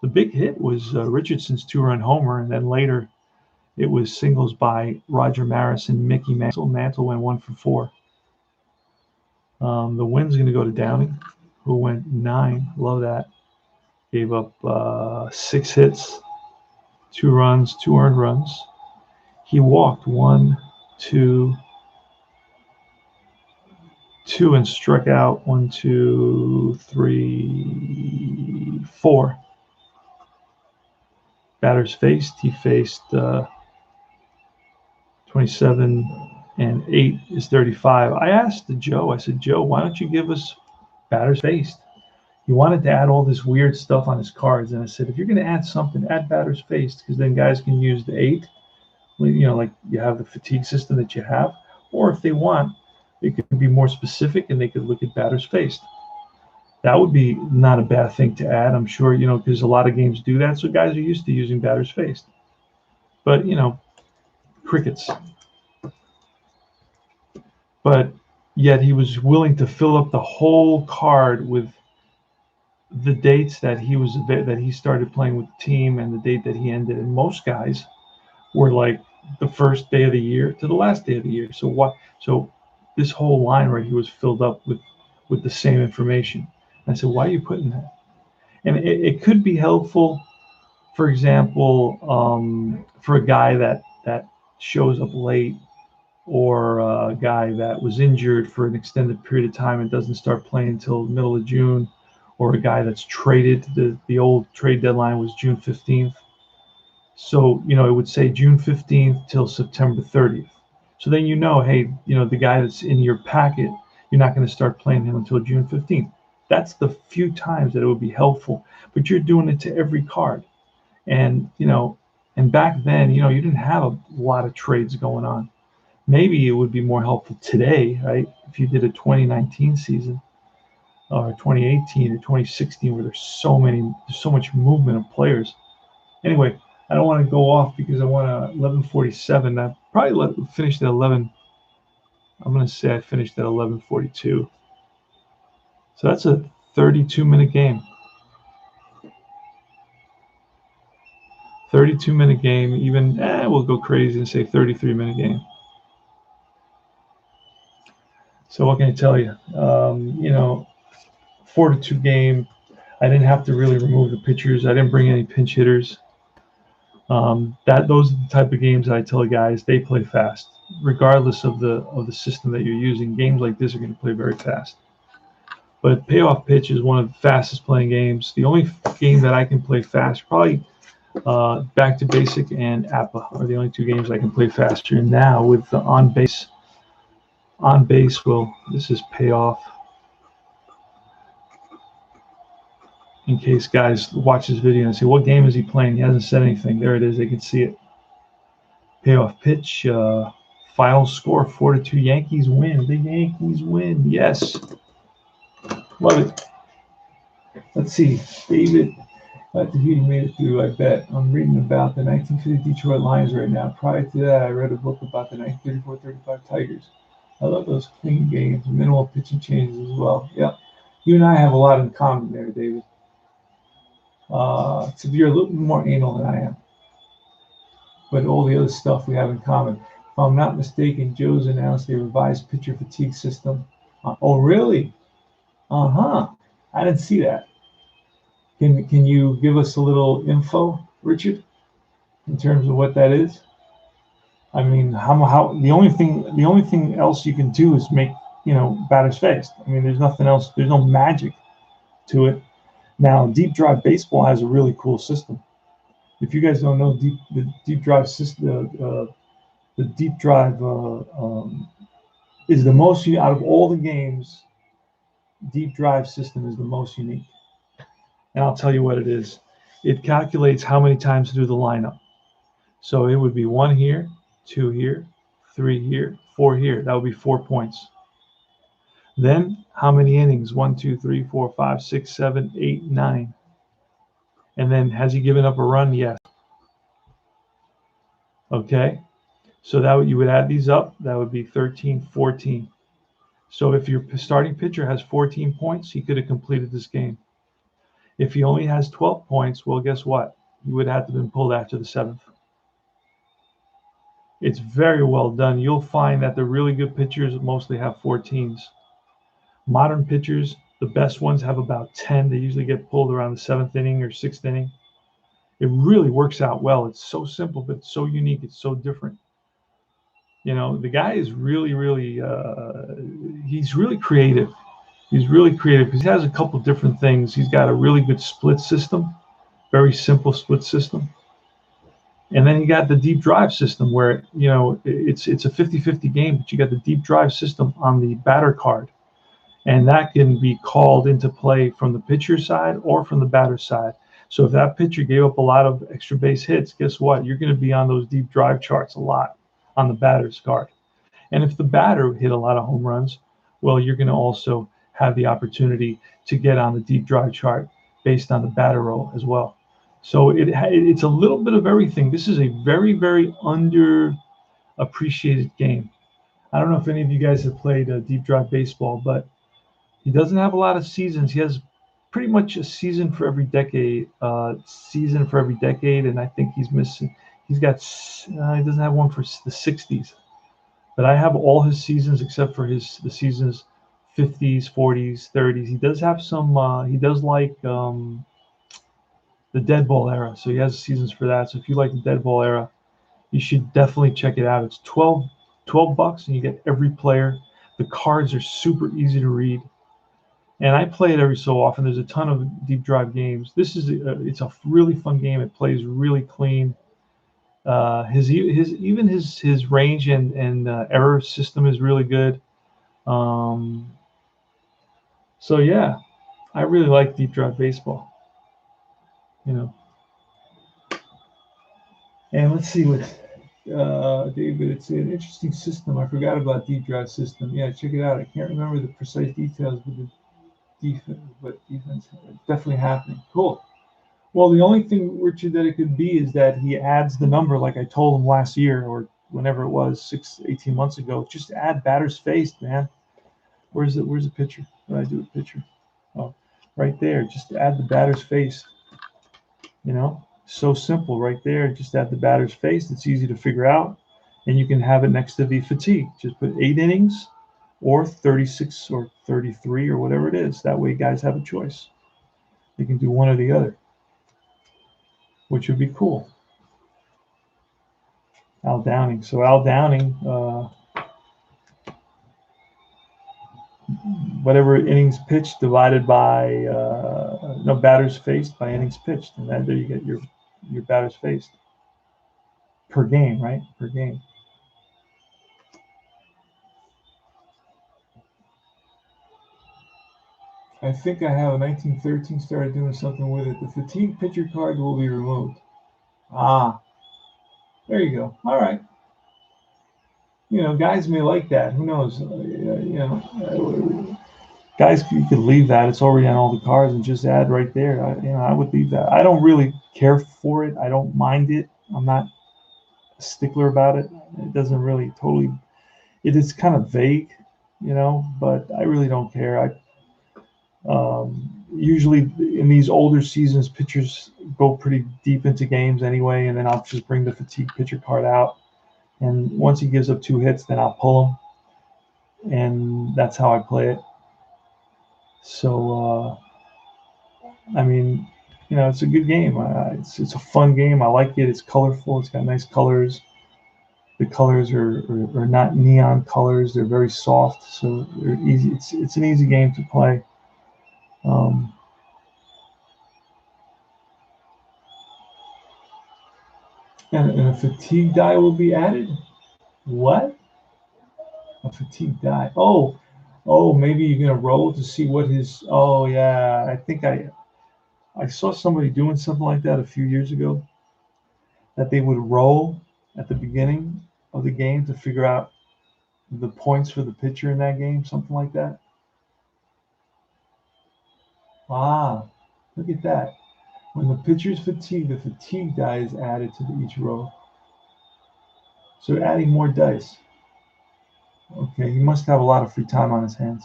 The big hit was Richardson's 2-run homer, and then later it was singles by Roger Maris and Mickey Mantle. Mantle went 1 for 4. The win's going to go to Downing, who went 9. Love that. Gave up 6 hits, 2 runs, 2 earned runs. He walked 1, 2, 2 and struck out 1, 2, 3, 4. Batters faced. He faced 27 and 8 is 35. I asked Joe, I said, Joe, why don't you give us batters faced? He wanted to add all this weird stuff on his cards. And I said, if you're going to add something, add batters faced, because then guys can use the 8, you know, like you have the fatigue system that you have. Or if they want, they could be more specific and they could look at batters faced. That would be not a bad thing to add. I'm sure, you know, because a lot of games do that. So guys are used to using batters faced. But, you know, crickets. But yet he was willing to fill up the whole card with the dates that he started playing with the team and the date that he ended. And most guys were like the first day of the year to the last day of the year. So what? So this whole line right here was filled up with the same information. And I said, why are you putting that? And it could be helpful, for example, for a guy that shows up late, or a guy that was injured for an extended period of time and doesn't start playing until the middle of June, or a guy that's traded. The old trade deadline was June 15th. So, you know, it would say June 15th till September 30th. So then you know, hey, you know, the guy that's in your packet, you're not going to start playing him until June 15th. That's the few times that it would be helpful. But you're doing it to every card. And, you know, and back then, you know, you didn't have a lot of trades going on. Maybe it would be more helpful today, right? If you did a 2019 season or 2018 or 2016 where there's so much movement of players. Anyway, I don't want to go off because I want to 11:47. I probably finished at 11. I'm going to say I finished at 11:42. So that's a 32-minute game. 32-minute game. Even we'll go crazy and say 33-minute game. So what can I tell you? You know, 4-2 game. I didn't have to really remove the pitchers. I didn't bring any pinch hitters. Those are the type of games that I tell guys they play fast, regardless of the system that you're using. Games like this are going to play very fast. But Payoff Pitch is one of the fastest playing games. The only game that I can play fast, probably Back to Basic and APA are the only 2 games I can play faster. And now with the on base, well, this is Payoff. in case guys watch this video and say, what game is he playing? He hasn't said anything. There it is. They can see it. Payoff pitch. Final score, 4-2. Yankees win. The Yankees win. Yes. Love it. Let's see. David. He made it through, I bet. I'm reading about the 1950 Detroit Lions right now. Prior to that, I read a book about the 1934-35 Tigers. I love those clean games, minimal pitching changes as well. Yeah. You and I have a lot in common there, David. Except you're a little more anal than I am. But all the other stuff we have in common. If I'm not mistaken, Joe's announced a revised pitcher fatigue system. Oh, really? Uh-huh. I didn't see that. Can you give us a little info, Richard, in terms of what that is? I mean, how the only thing else you can do is make, batters faced. I mean, there's nothing else. There's no magic to it. Now, deep drive baseball has a really cool system. If you guys don't know, the deep drive system, the deep drive is the most out of all the games. Deep drive system is the most unique, and I'll tell you what it is. It calculates how many times to do the lineup. So it would be 1 here, 2 here, 3 here, 4 here. That would be 4 points. Then how many innings? 1, 2, 3, 4, 5, 6, 7, 8, 9. And then has he given up a run? Yes. Okay. So you would add these up. That would be 13, 14. So if your starting pitcher has 14 points, he could have completed this game. If he only has 12 points, well, guess what? He would have to have been pulled after the 7th. It's very well done. You'll find that the really good pitchers mostly have 14s. Modern pitchers, the best ones have about 10. They usually get pulled around the 7th inning or 6th inning. It really works out well. It's so simple, but it's so unique. It's so different. The guy is really, really, he's really creative. He's really creative because he has a couple different things. He's got a really good split system, very simple split system. And then you got the deep drive system where, it's a 50-50 game, but you got the deep drive system on the batter card. And that can be called into play from the pitcher side or from the batter side. So if that pitcher gave up a lot of extra base hits, guess what? You're going to be on those deep drive charts a lot on the batter's card. And if the batter hit a lot of home runs, well, you're going to also have the opportunity to get on the deep drive chart based on the batter roll as well. So it's a little bit of everything. This is a very, very underappreciated game. I don't know if any of you guys have played deep drive baseball, but he doesn't have a lot of seasons. He has pretty much a season for every decade. And I think he's missing. He doesn't have one for the 60s. But I have all his seasons except for the seasons 50s, 40s, 30s. He does have some. He does like the dead ball era, so he has seasons for that. So if you like the dead ball era, you should definitely check it out. It's $12 and you get every player. The cards are super easy to read, and I play it every so often. There's a ton of deep drive games. It's a really fun game. It plays really clean. His range and error system is really good. So yeah, I really like deep drive baseball. And let's see what David. It's an interesting system. I forgot about deep drive system. Yeah, check it out. I can't remember the precise details, but defense it's definitely happening. Cool. Well, the only thing, Richard, that it could be is that he adds the number, like I told him last year or whenever it was, 18 months ago. Just add batters faced, man. Where's the picture? What did I do with picture? Oh, right there. Just add the batters faced. So simple right there. Just add the batter's face. It's easy to figure out. And you can have it next to the fatigue. Just put 8 innings or 36 or 33 or whatever it is. That way guys have a choice. You can do one or the other, which would be cool. Al Downing. So Al Downing, whatever innings pitched divided by batters faced by innings pitched. And then there you get your batters faced per game, right? Per game. I think I have a 1913 started doing something with it. The fatigue pitcher card will be removed. Ah, there you go. All right. Guys may like that. Who knows? Guys, you could leave that. It's already on all the cards and just add right there. I would leave that. I don't really care for it. I don't mind it. I'm not a stickler about it. It doesn't really totally. It is kind of vague, but I really don't care. Usually in these older seasons, pitchers go pretty deep into games anyway, and then I'll just bring the fatigue pitcher card out. And once he gives up 2 hits, then I'll pull him, and that's how I play it. So, I mean, it's a good game. It's a fun game. I like it. It's colorful. It's got nice colors. The colors are not neon colors. They're very soft, so they're easy. It's an easy game to play. Um, and a fatigue die will be added. What? A fatigue die? Oh, maybe you're gonna roll to see what his. Oh yeah, I think I saw somebody doing something like that a few years ago. That they would roll at the beginning of the game to figure out the points for the pitcher in that game, something like that. Ah, look at that. When the pitcher's fatigued, the fatigue die is added to each row. So adding more dice. Okay, he must have a lot of free time on his hands.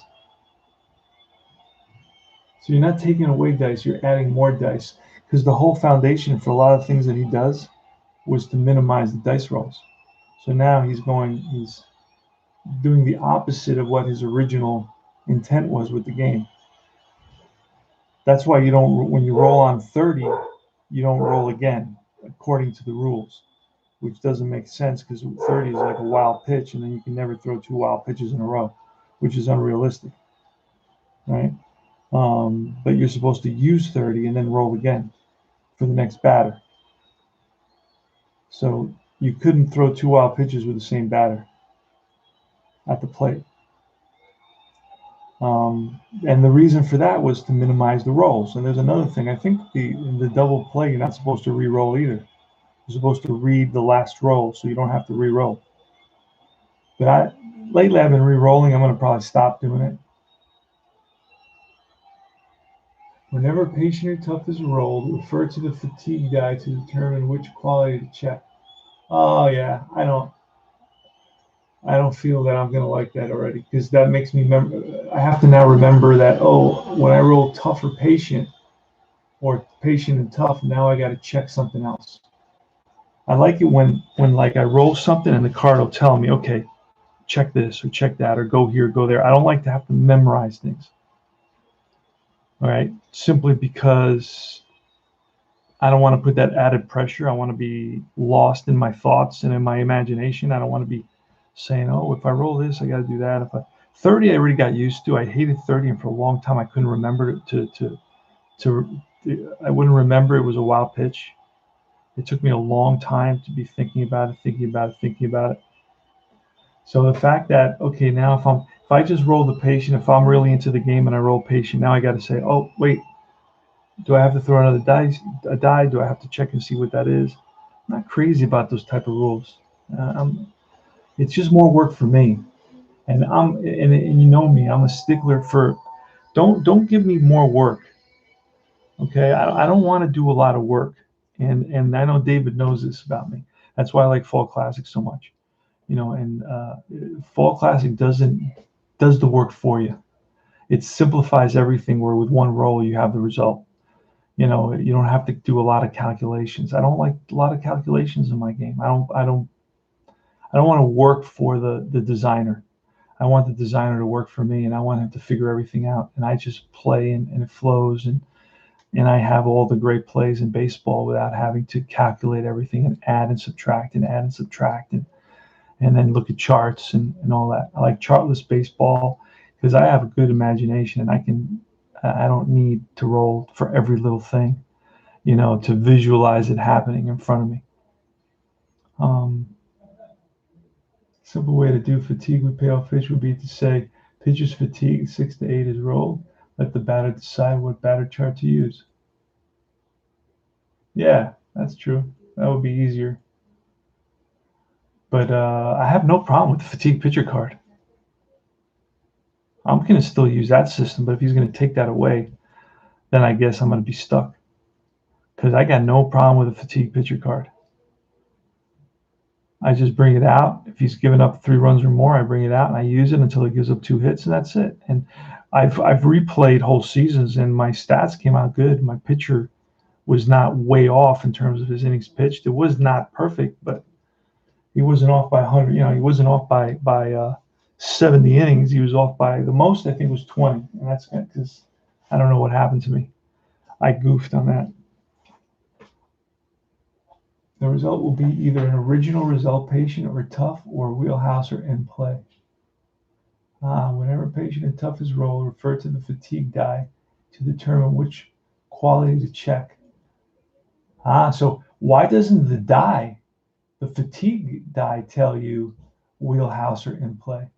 So you're not taking away dice, you're adding more dice. Because the whole foundation for a lot of things that he does was to minimize the dice rolls. So now he's doing the opposite of what his original intent was with the game. That's why when you roll on 30, you don't roll again, according to the rules, which doesn't make sense because 30 is like a wild pitch, and then you can never throw 2 wild pitches in a row, which is unrealistic, right? But you're supposed to use 30 and then roll again for the next batter. So you couldn't throw 2 wild pitches with the same batter at the plate. And the reason for that was to minimize the rolls. And there's another thing. I think in the double play, you're not supposed to re-roll either. You're supposed to read the last roll, so you don't have to re-roll. But lately I've been re-rolling. I'm going to probably stop doing it. Whenever patient or tough is rolled, refer to the fatigue die to determine which quality to check. Oh yeah, I don't feel that I'm going to like that already, because that makes me I have to now remember that, when I roll tough or patient and tough, now I got to check something else. I like it when like I roll something and the card will tell me, okay, check this or check that or go here, go there. I don't like to have to memorize things. All right, simply because I don't want to put that added pressure. I want to be lost in my thoughts and in my imagination. I don't want to be saying, if I roll this, I got to do that. If 30, I already got used to. I hated 30, and for a long time I couldn't remember I wouldn't remember it was a wild pitch. It took me a long time to be thinking about it. So the fact that, okay, now if I just roll the patient, if I'm really into the game and I roll patient, now I got to say, oh wait, do I have to throw another die? Do I have to check and see what that is? I'm not crazy about those type of rules. It's just more work for me, and and you know me, I'm a stickler for don't give me more work. Okay, I don't want to do a lot of work, and I know David knows this about me. That's why I like Fall Classic so much. And Fall Classic does the work for you. It simplifies everything where with one roll you have the result. You don't have to do a lot of calculations. I don't like a lot of calculations in my game. I don't want to work for the designer. I want the designer to work for me, and I want him to figure everything out. And I just play, and it flows, and I have all the great plays in baseball without having to calculate everything and add and subtract and then look at charts and all that. I like chartless baseball because I have a good imagination, and I don't need to roll for every little thing, to visualize it happening in front of me. Simple way to do fatigue with payoff pitch would be to say pitcher's fatigue 6 to 8 is rolled. Let the batter decide what batter chart to use. Yeah, that's true. That would be easier. But I have no problem with the fatigue pitcher card. I'm going to still use that system, but if he's going to take that away, then I guess I'm going to be stuck. Because I got no problem with a fatigue pitcher card. I just bring it out. If he's given up 3 runs or more, I bring it out and I use it until he gives up 2 hits, and that's it. And I've replayed whole seasons, and my stats came out good. My pitcher was not way off in terms of his innings pitched. It was not perfect, but he wasn't off by 100. You know, he wasn't off by 70 innings. He was off by the most, I think, was 20, and that's because I don't know what happened to me. I goofed on that. The result will be either an original result, patient or tough, or wheelhouse or in play. Whenever patient and tough is rolled, refer to the fatigue die to determine which quality to check. So why doesn't the fatigue die, tell you wheelhouse or in play?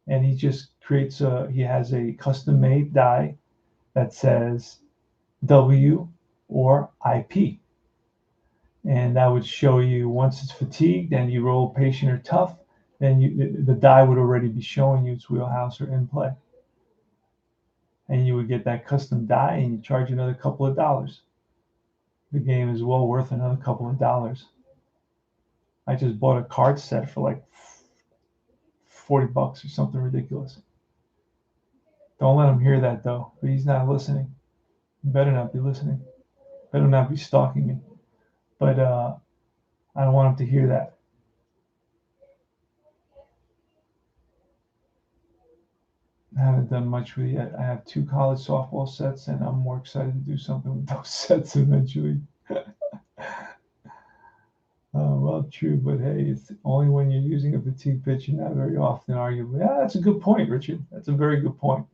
And he just he has a custom made die that says W or IP. And that would show you once it's fatigued and you roll patient or tough, then the die would already be showing you its wheelhouse or in play. And you would get that custom die and you charge another couple of dollars. The game is well worth another couple of dollars. I just bought a card set for like $40 or something ridiculous. Don't let him hear that though. But he's not listening. He better not be listening. Better not be stalking me. But I don't want him to hear that. I haven't done much with it yet. I have 2 college softball sets, and I'm more excited to do something with those sets eventually. Well, true, but hey, it's only when you're using a fatigue pitch and not very often, arguably. Yeah, that's a good point, Richard. That's a very good point.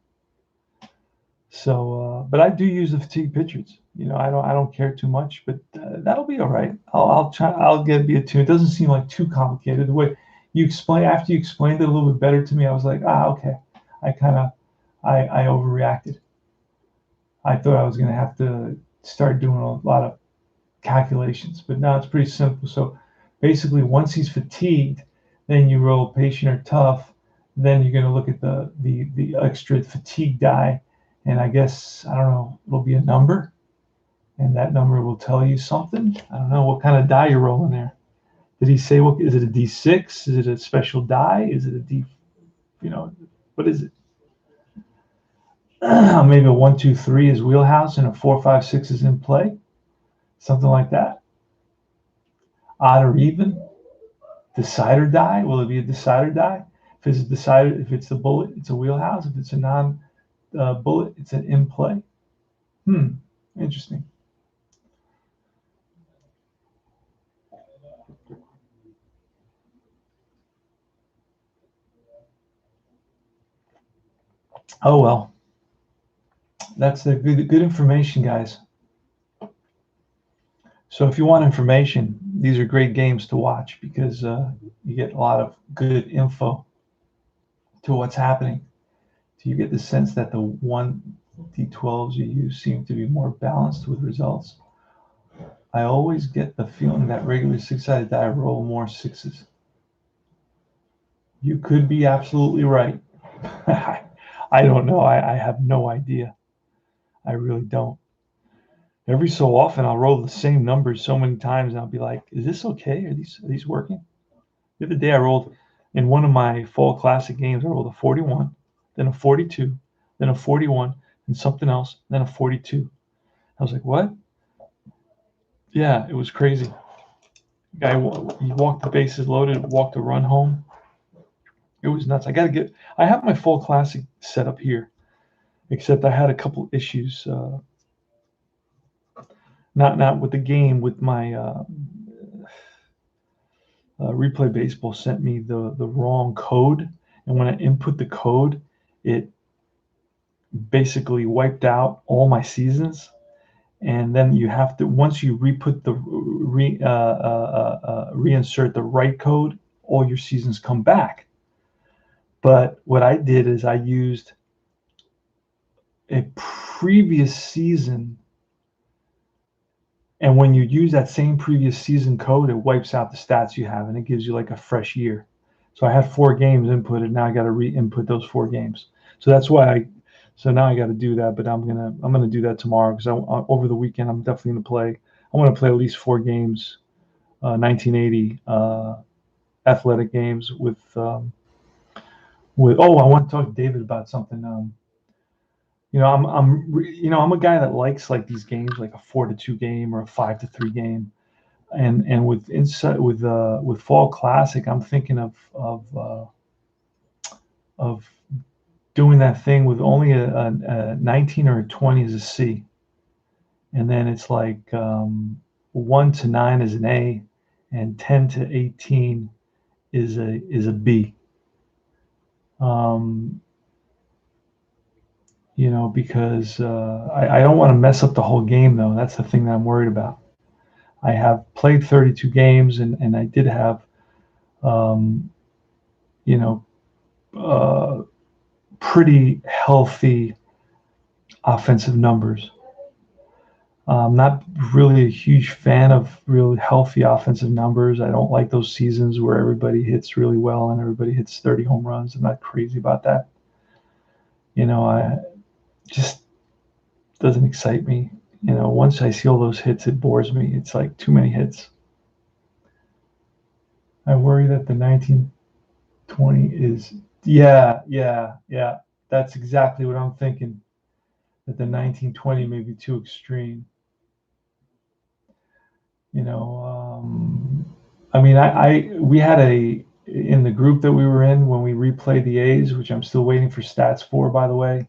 So, but I do use the fatigue pitchers. You know, I don't care too much, but that'll be all right. I'll try. I'll be attuned. It doesn't seem like too complicated. The way you explain, after you explained it a little bit better to me, I was like, okay. I overreacted. I thought I was going to have to start doing a lot of calculations, but now it's pretty simple. So basically, once he's fatigued, then you roll patient or tough. Then you're going to look at the extra fatigue die, and I guess, I don't know, it'll be a number, and that number will tell you something. I don't know what kind of die you're rolling there. Did he say, what is it, a D6? Is it a special die? Is it a D, what is it? Maybe a 1, 2, 3 is wheelhouse and a 4, 5, 6 is in play. Something like that. Odd or even. Decider die. Will it be a decider die? If it's a decider, if it's a bullet, it's a wheelhouse. If it's a non-bullet, it's an in play. Interesting. Oh well. That's the good information, guys. So if you want information, these are great games to watch because you get a lot of good info to what's happening. So you get the sense that the 1d12s you use seem to be more balanced with results. I always get the feeling that regular 6-sided die roll more 6s. You could be absolutely right. I don't know. I have no idea. I really don't. Every so often, I'll roll the same numbers so many times, and I'll be like, "Is this okay? Are these working?" The other day, I rolled in one of my fall classic games. I rolled a 41, then a 42, then a 41, and something else, then a 42. I was like, "What?" Yeah, it was crazy. Guy, he walked the bases loaded, walked a run home. It was nuts. I have my fall classic set up here, except I had a couple issues. Not with the game, with my Replay Baseball sent me the wrong code, and when I input the code, it basically wiped out all my seasons. And then you have to, once you reinsert the right code, all your seasons come back. But what I did is I used a previous season, and when you use that same previous season code, it wipes out the stats you have, and it gives you like a fresh year. So I had 4 games inputted. Now I got to re-input those 4 games. So that's why so now I got to do that. But I'm gonna do that tomorrow, because over the weekend I'm definitely gonna play. I want to play at least 4 games, 1980 athletic games with. Oh, I want to talk to David about something. I'm a guy that likes like these games, like a 4-2 game or a 5-3 game. And with Fall Classic, I'm thinking of doing that thing with only a 19 or a 20 as a C, and then it's like 1 to 9 is an A, and 10 to 18 is a B. Because I don't want to mess up the whole game, though. That's the thing that I'm worried about. I have played 32 games, and I did have, pretty healthy offensive numbers. I'm not really a huge fan of really healthy offensive numbers. I don't like those seasons where everybody hits really well and everybody hits 30 home runs. I'm not crazy about that. I just doesn't excite me. Once I see all those hits, it bores me. It's like too many hits. I worry that the 1920 is, yeah. That's exactly what I'm thinking. That the 1920 may be too extreme. We had in the group that we were in when we replayed the A's, which I'm still waiting for stats for, by the way.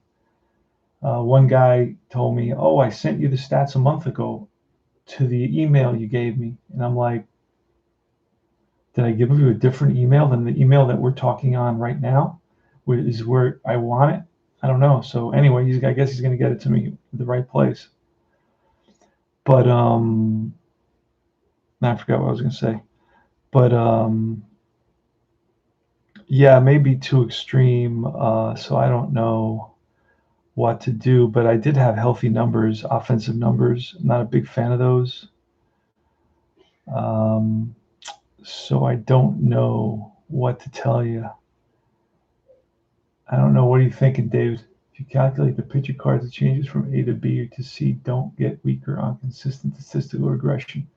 One guy told me, "Oh, I sent you the stats a month ago to the email you gave me," and I'm like, "Did I give you a different email than the email that we're talking on right now? Is where I want it? I don't know." So anyway, I guess he's going to get it to me at the right place. But I forgot what I was going to say. But yeah, maybe too extreme. So I don't know what to do. But I did have healthy numbers, offensive numbers. I'm not a big fan of those. So I don't know what to tell you. I don't know. What are you thinking, David? If you calculate the pitcher cards, the changes from A to B or to C don't get weaker on consistent statistical regression.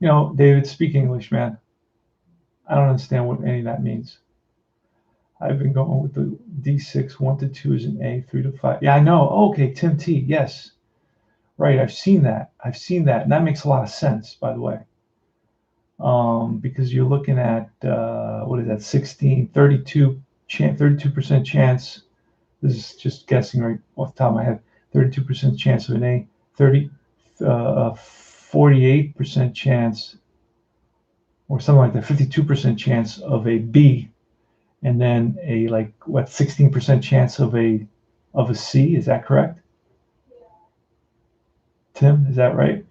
David, speak English, man. I don't understand what any of that means. I've been going with the D6, 1 to 2 is an A, 3 to 5. Yeah, I know. Oh, okay, Tim T. Yes. Right, I've seen that. And that makes a lot of sense, by the way. Because you're looking at, what is that, 16, 32% chance. This is just guessing right off the top of my head. 32% chance of an A, 48% chance, or something like that, 52% chance of a B, and then 16% chance of a C. Is that correct? Tim, is that right?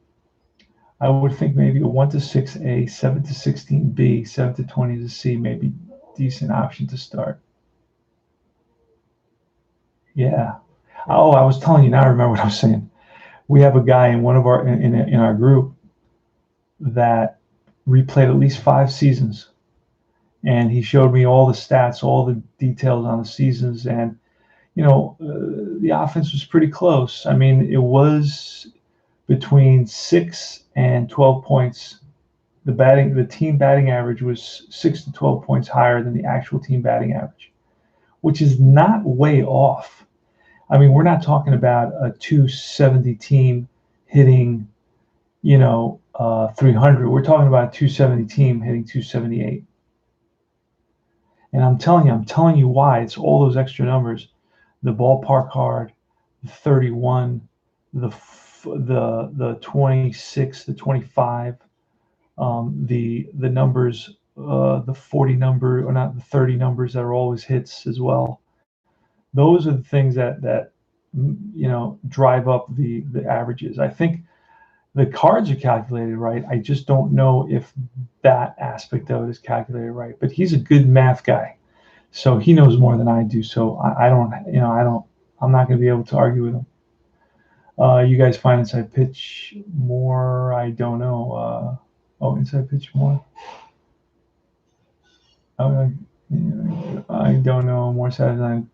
I would think maybe a 1 to 6 A, 7 to 16 B, 7 to 20 is a C, maybe decent option to start. Yeah. Oh, I was telling you, now I remember what I was saying. We have a guy in one of our in our group that replayed at least 5 seasons, and he showed me all the stats, all the details on the seasons, and the offense was pretty close. I mean, it was between 6 and 12 points. The team batting average was 6 to 12 points higher than the actual team batting average, which is not way off. I mean, we're not talking about a 270 team hitting, 300. We're talking about a 270 team hitting 278. And I'm telling you why. It's all those extra numbers: the ballpark card, the 31, the 26, the 25, the numbers, the 40 number, or not the 30 numbers that are always hits as well. Those are the things that drive up the averages. I think the cards are calculated right. I just don't know if that aspect of it is calculated right. But he's a good math guy, so he knows more than I do. So I'm not going to be able to argue with him. You guys find inside pitch more? I don't know. Inside pitch more. Uh, I don't know. More satisfying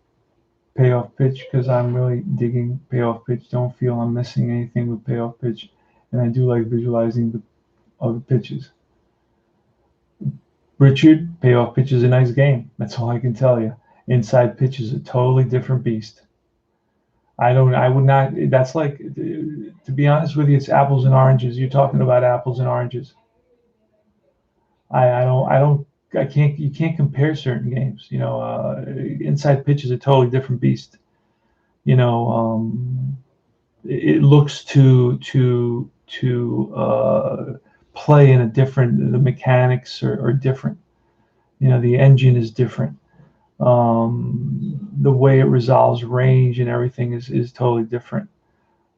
payoff pitch because I'm really digging payoff pitch. Don't feel I'm missing anything with payoff pitch, and I do like visualizing the other pitches. Richard, payoff pitch is a nice game. That's all I can tell you. Inside pitch is a totally different beast. I would not, that's like, to be honest with you, it's apples and oranges. You're talking about apples and oranges. I can't, you can't compare certain games. Inside pitch is a totally different beast. You know, it looks to play in a different, the mechanics are different. The engine is different. The way it resolves range and everything is totally different.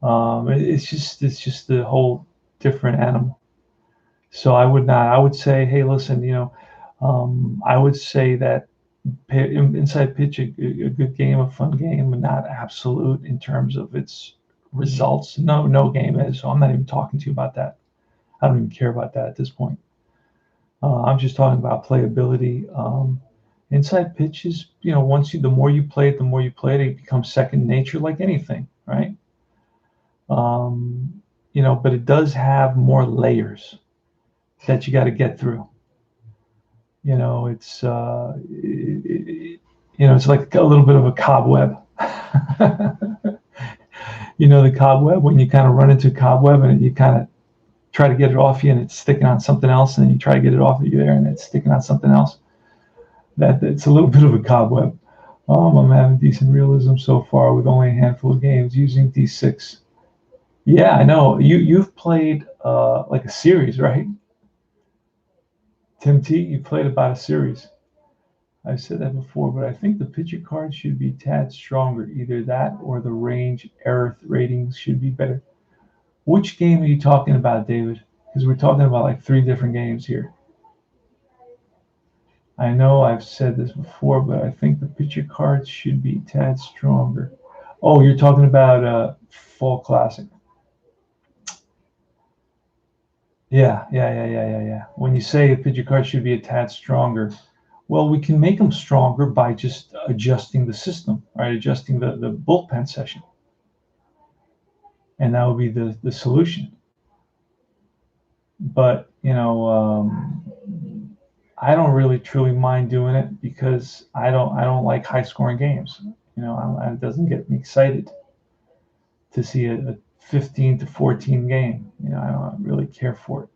It's just the whole different animal. So I would say, hey, listen, I would say that inside pitch a good game, a fun game, but not absolute in terms of its results. No game is. So I'm not even talking to you about that. I don't even care about that at this point. I'm just talking about playability. Inside pitch is, the more you play it, it becomes second nature, like anything, right? But it does have more layers that you got to get through. It's like a little bit of a cobweb. The cobweb, when you kind of run into a cobweb and you kind of try to get it off you and it's sticking on something else, and then you try to get it off of you there and it's sticking on something else. That it's a little bit of a cobweb. I'm having decent realism so far with only a handful of games using D6. Yeah, I know. You've played like a series, right? Tim T, you played about a series. I've said that before, but I think the pitcher card should be tad stronger. Either that or the range error ratings should be better. Which game are you talking about, David? Because we're talking about like 3 different games here. I know I've said this before, but I think the pitcher cards should be tad stronger. Oh, you're talking about Fall Classic. Yeah. When you say the pitcher card should be a tad stronger, well, we can make them stronger by just adjusting the system, right? Adjusting the bullpen session. And that would be the solution. But, I don't really truly mind doing it because I don't like high scoring games. It doesn't get me excited to see a 15-14 game. I don't really care for it.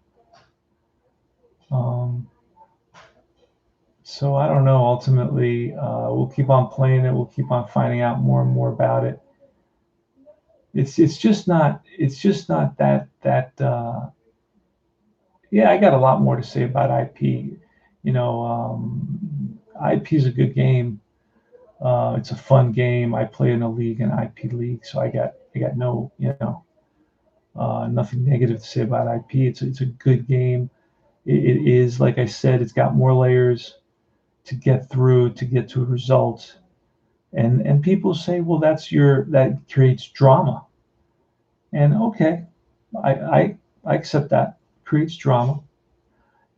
So I don't know. Ultimately, we'll keep on playing it. We'll keep on finding out more and more about it. It's just not that. Yeah, I got a lot more to say about IP. IP is a good game. It's a fun game. I play in a league, an IP league, so I got no, nothing negative to say about IP. It's a good game. It is, like I said, it's got more layers to get through to get to a result. And people say, well, that creates drama. And okay, I accept that. Creates drama.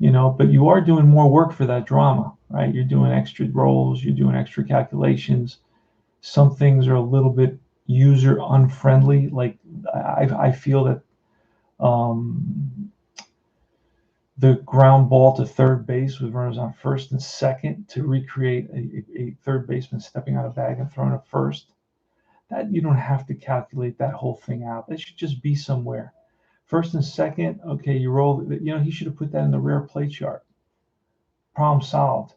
But you are doing more work for that drama, right? You're doing extra rolls, you're doing extra calculations. Some things are a little bit user unfriendly. Like I feel that the ground ball to third base with runners on first and second to recreate a third baseman stepping on a bag and throwing it first, that you don't have to calculate that whole thing out. That should just be somewhere. First and second, okay, you roll. He should have put that in the rare play chart. Problem solved.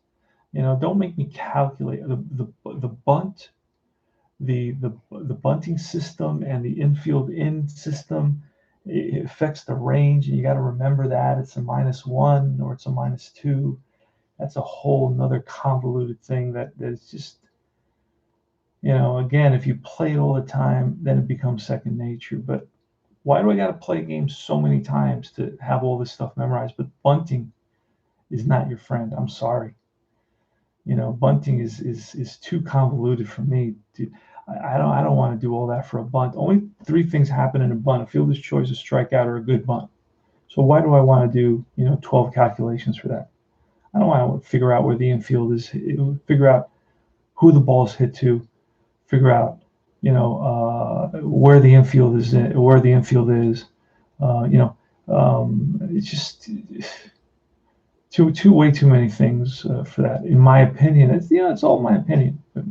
Don't make me calculate the bunt, the bunting system and the infield in system. It affects the range, and you got to remember that it's a -1 or it's a -2. That's a whole nother convoluted thing that is just, again, if you play it all the time, then it becomes second nature. But why do I got to play games so many times to have all this stuff memorized? But bunting is not your friend. I'm sorry. Bunting is too convoluted for me. I don't want to do all that for a bunt. Only 3 things happen in a bunt: a fielder's choice, a strikeout, or a good bunt. So why do I want to do 12 calculations for that? I don't want to figure out where the infield is, figure out who the ball's hit to, figure out where the infield is, it's just way too many things for that, in my opinion. It's all my opinion, but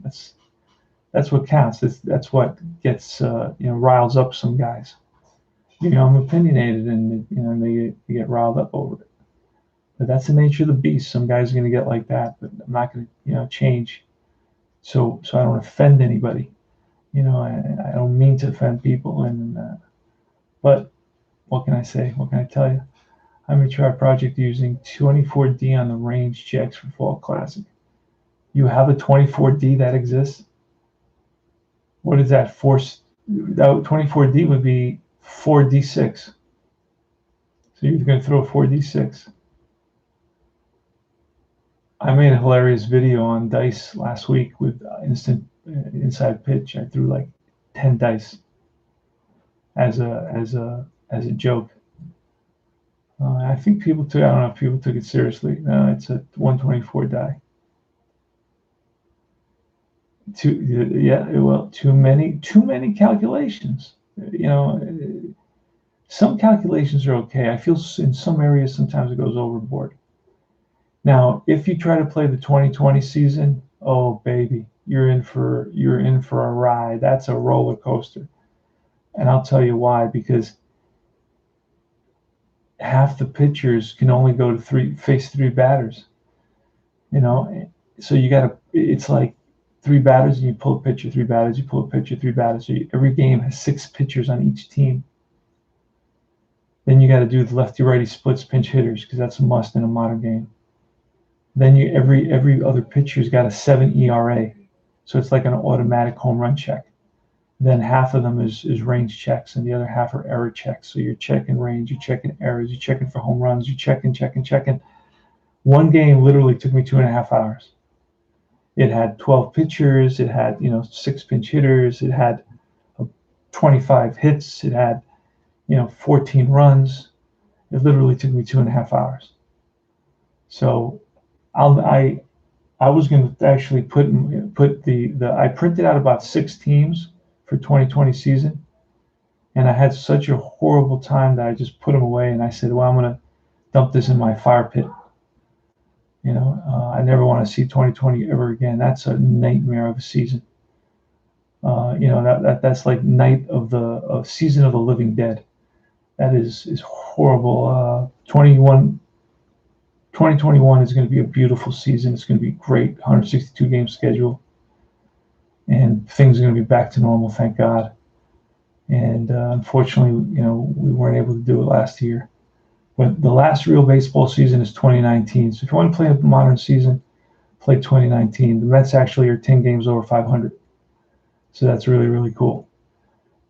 that's what counts. That's what gets riles up some guys. I'm opinionated, and they get riled up over it. But that's the nature of the beast. Some guys are going to get like that, but I'm not going to change so I don't offend anybody. I don't mean to offend people, but what can I say? What can I tell you? I'm going to try a project using 24D on the range checks for Fall Classic. You have a 24D that exists? What is that? 24D would be 4D6. So you're going to throw 4D6. I made a hilarious video on dice last week with inside pitch. I threw like 10 dice as a joke. I think I don't know if people took it seriously. No, it's a 124 die. Too many calculations. Some calculations are okay. I feel in some areas sometimes it goes overboard. Now, if you try to play the 2020 season, oh baby, you're in for a ride. That's a roller coaster. And I'll tell you why, because half the pitchers can only go to face 3 batters. So it's like 3 batters and you pull a pitcher, 3 batters, you pull a pitcher, 3 batters. So every game has 6 pitchers on each team. Then you got to do the lefty-righty splits, pinch hitters, because that's a must in a modern game. Then every other pitcher's got a 7 ERA, so it's like an automatic home run check. Then half of them is range checks, and the other half are error checks. So you're checking range, you're checking errors, you're checking for home runs, you're checking. One game literally took me 2.5 hours. It had 12 pitchers, it had 6 pinch hitters, it had 25 hits, it had 14 runs. It literally took me 2.5 hours. So I was going to actually put I printed out about 6 teams for 2020 season, and I had such a horrible time that I just put them away, and I said, well, I'm going to dump this in my fire pit. I never want to see 2020 ever again. That's a nightmare of a season. That's like night of the season of the living dead. That is horrible. 2021 is going to be a beautiful season. It's going to be great. 162 game schedule, and things are going to be back to normal, thank God. And unfortunately, we weren't able to do it last year. But the last real baseball season is 2019. So if you want to play a modern season, play 2019. The Mets actually are 10 games over 500. So that's really, really cool.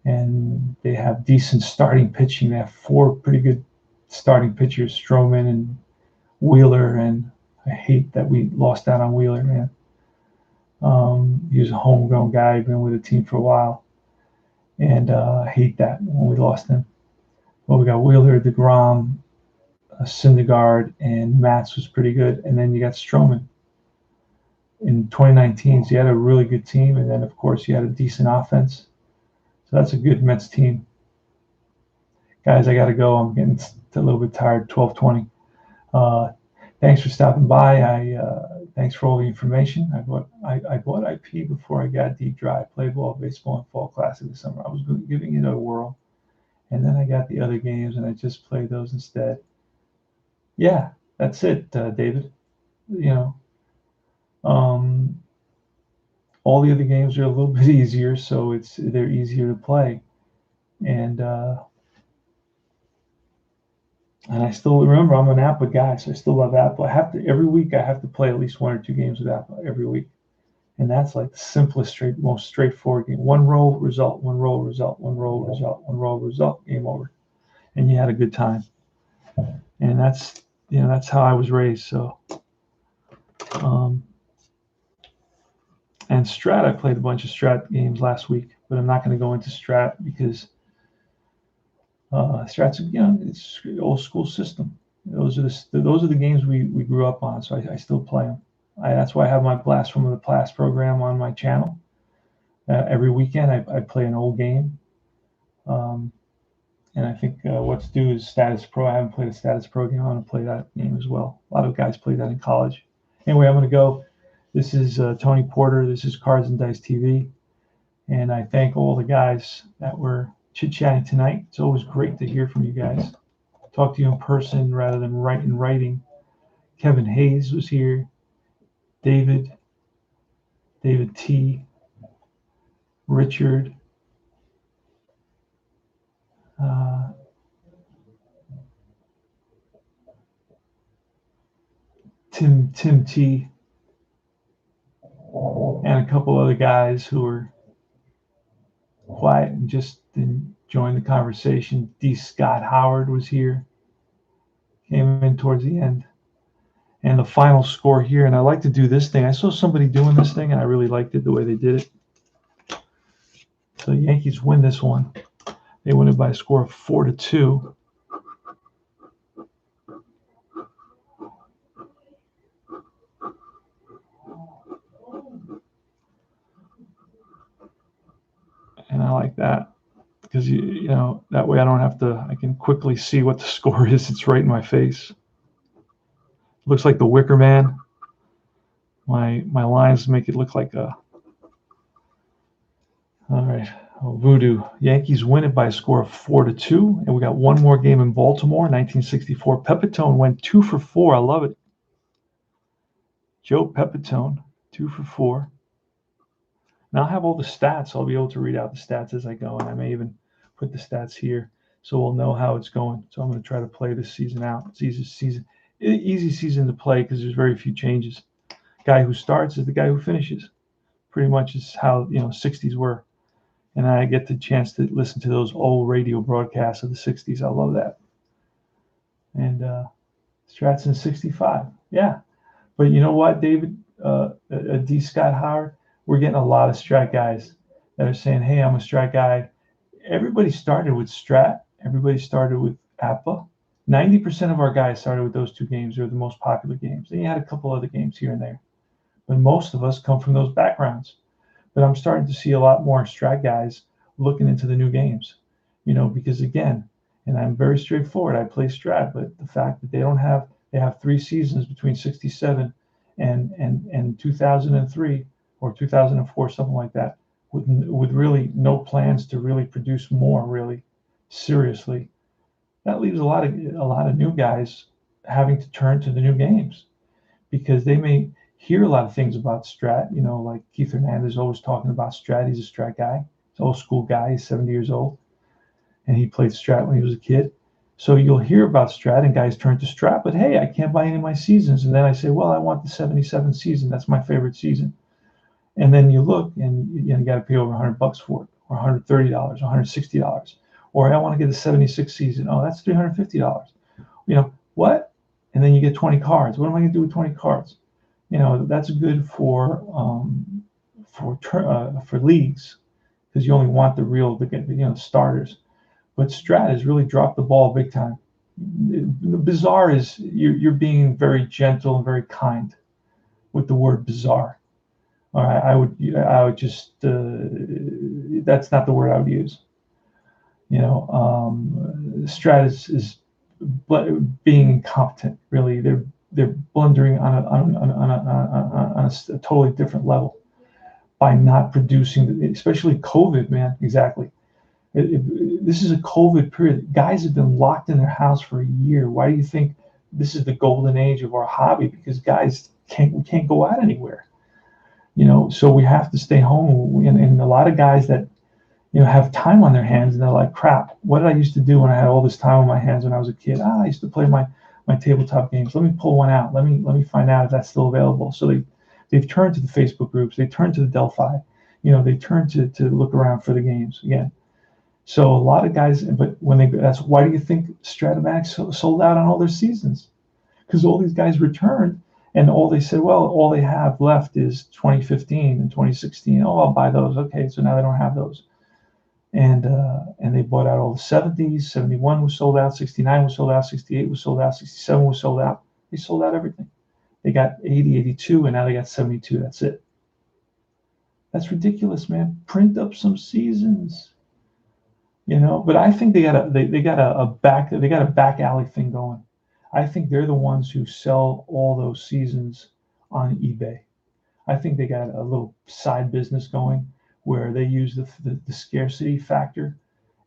And they have decent starting pitching. They have 4 pretty good starting pitchers, Stroman and Wheeler. And I hate that we lost out on Wheeler, man. He was a homegrown guy, been with the team for a while. And I hate that when we lost him. Well, we got Wheeler, DeGrom, Syndergaard, and Matz was pretty good. And then you got Stroman in 2019. So you had a really good team. And then, of course, you had a decent offense. So that's a good Mets team. Guys, I got to go. I'm getting a little bit tired, 12:20. Thanks for stopping by. Thanks for all the information. I bought IP before I got deep dry. Played ball, baseball, and Fall Classic this summer. I was giving it a whirl. And then I got the other games, and I just played those instead. Yeah, that's it, David. All the other games are a little bit easier, so they're easier to play. And I still remember I'm an Apple guy, so I still love Apple. Every week I have to play at least 1 or 2 games with Apple every week. And that's like the simplest, most straightforward game. 1 roll, result, 1 roll, result, 1 roll, result, 1 roll, result, game over. And you had a good time. And that's how I was raised. So, and then Strat, I played a bunch of Strat games last week, but I'm not going to go into Strat because Strat's, it's old school system. Those are the games we grew up on, so I still play them. That's why I have my Blast from the Past program on my channel. Every weekend I play an old game. And I think what's due is Status Pro. I haven't played a Status Pro game. I want to play that game as well. A lot of guys play that in college. Anyway, I'm going to go. This is Tony Porter. This is Cards and Dice TV. And I thank all the guys that were chit-chatting tonight. It's always great to hear from you guys. Talk to you in person rather than writing. Kevin Hayes was here. David T. Richard. Tim T. And a couple other guys who were quiet and just enjoying the conversation. D. Scott Howard was here. Came in towards the end. And the final score here, and I like to do this thing. I saw somebody doing this thing, and I really liked it the way they did it. So the Yankees win this one. They win it by a score of 4-2. And I like that because you know that way I can quickly see what the score is. It's right in my face. Looks like the Wicker Man. My lines make it look like a. All right, Voodoo. Yankees win it by a score of 4-2, and we got one more game in Baltimore, 1964. Pepitone went 2 for 4. I love it. Joe Pepitone, 2 for 4. Now I have all the stats. I'll be able to read out the stats as I go, and I may even put the stats here so we'll know how it's going. So I'm going to try to play this season out. It's easy season to play because there's very few changes. Guy who starts is the guy who finishes. Pretty much is how 60s were, and I get the chance to listen to those old radio broadcasts of the 60s. I love that. And Strats in 65, yeah. But you know what, David, D. Scott Howard. We're getting a lot of Strat guys that are saying, hey, I'm a Strat guy. Everybody started with Strat. Everybody started with APA. 90% of our guys started with those two games. They're the most popular games. Then you had a couple other games here and there. But most of us come from those backgrounds. But I'm starting to see a lot more Strat guys looking into the new games. Because again, and I'm very straightforward, I play Strat, but the fact that they have 3 seasons between 67 and 2003, or 2004, something like that, with really no plans to really produce more, really seriously. That leaves a lot of new guys having to turn to the new games because they may hear a lot of things about Strat. Like Keith Hernandez always talking about Strat. He's a Strat guy. He's an old school guy. He's 70 years old, and he played Strat when he was a kid. So you'll hear about Strat, and guys turn to Strat. But hey, I can't buy any of my seasons, and then I say, well, I want the 77 season. That's my favorite season. And then you look and you got to pay over $100 for it, or $130, $160. Or I want to get the 76 season. Oh, that's $350. What? And then you get 20 cards. What am I going to do with 20 cards? That's good for leagues because you only want the real, starters. But Strat has really dropped the ball big time. The bizarre is you're being very gentle and very kind with the word bizarre. All right, I would just that's not the word I would use. Strat is being incompetent. Really, they're blundering on a totally different level by not producing, especially COVID, man. Exactly. This is a COVID period. Guys have been locked in their house for a year. Why do you think this is the golden age of our hobby? Because guys can't go out anywhere. So we have to stay home. And a lot of guys that, have time on their hands, and they're like, crap, what did I used to do when I had all this time on my hands when I was a kid? I used to play my tabletop games. Let me pull one out. Let me find out if that's still available. So they've turned to the Facebook groups. They turned to the Delphi. They turned to look around for the games again. So a lot of guys, but that's why do you think Stratomax sold out on all their seasons? Because all these guys returned, And all they said, well, all they have left is 2015 and 2016. Oh, I'll buy those. Okay, so now they don't have those. And they bought out all the 70s. 71 was sold out. 69 was sold out. 68 was sold out. 67 was sold out. They sold out everything. They got 80, 82, and now they got 72. That's it. That's ridiculous, man. Print up some seasons, But I think they got a back alley thing going. I think they're the ones who sell all those seasons on eBay. I think they got a little side business going where they use the scarcity factor,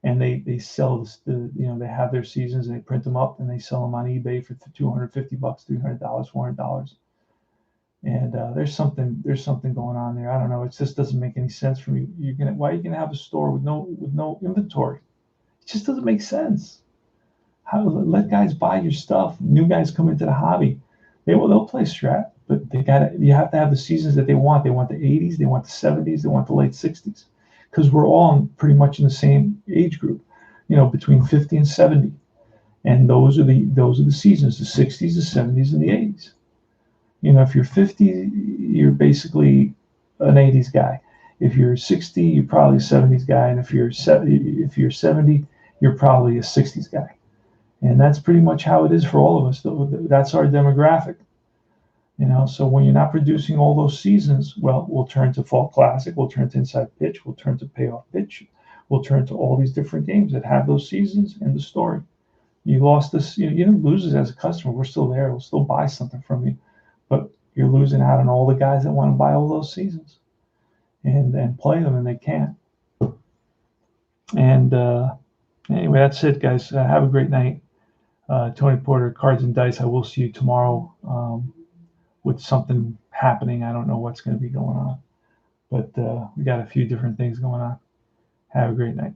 and they sell they have their seasons and they print them up and they sell them on eBay for $250, $300, $400. And there's something going on there. I don't know. It just doesn't make any sense for me. Why are you gonna have a store with no inventory? It just doesn't make sense. Let guys buy your stuff. New guys come into the hobby. They'll play strat, but you have to have the seasons that they want. They want the 80s, they want the 70s, they want the late 60s, because we're all pretty much in the same age group, between 50 and 70, and those are the seasons: the 60s, the 70s, and the 80s. If you're 50, you're basically an 80s guy. If you're 60, you're probably a 70s guy, and if you're 70, you're probably a 60s guy. And that's pretty much how it is for all of us. That's our demographic. So when you're not producing all those seasons, well, we'll turn to Fall Classic, we'll turn to Inside Pitch, we'll turn to Payoff Pitch, we'll turn to all these different games that have those seasons and the story. You lost this, you didn't lose it as a customer. We're still there. We'll still buy something from you. But you're losing out on all the guys that want to buy all those seasons and play them, and they can't. And anyway, that's it, guys. Have a great night. Tony Porter, Cards and Dice. I will see you tomorrow with something happening. I don't know what's going to be going on, but we got a few different things going on. Have a great night.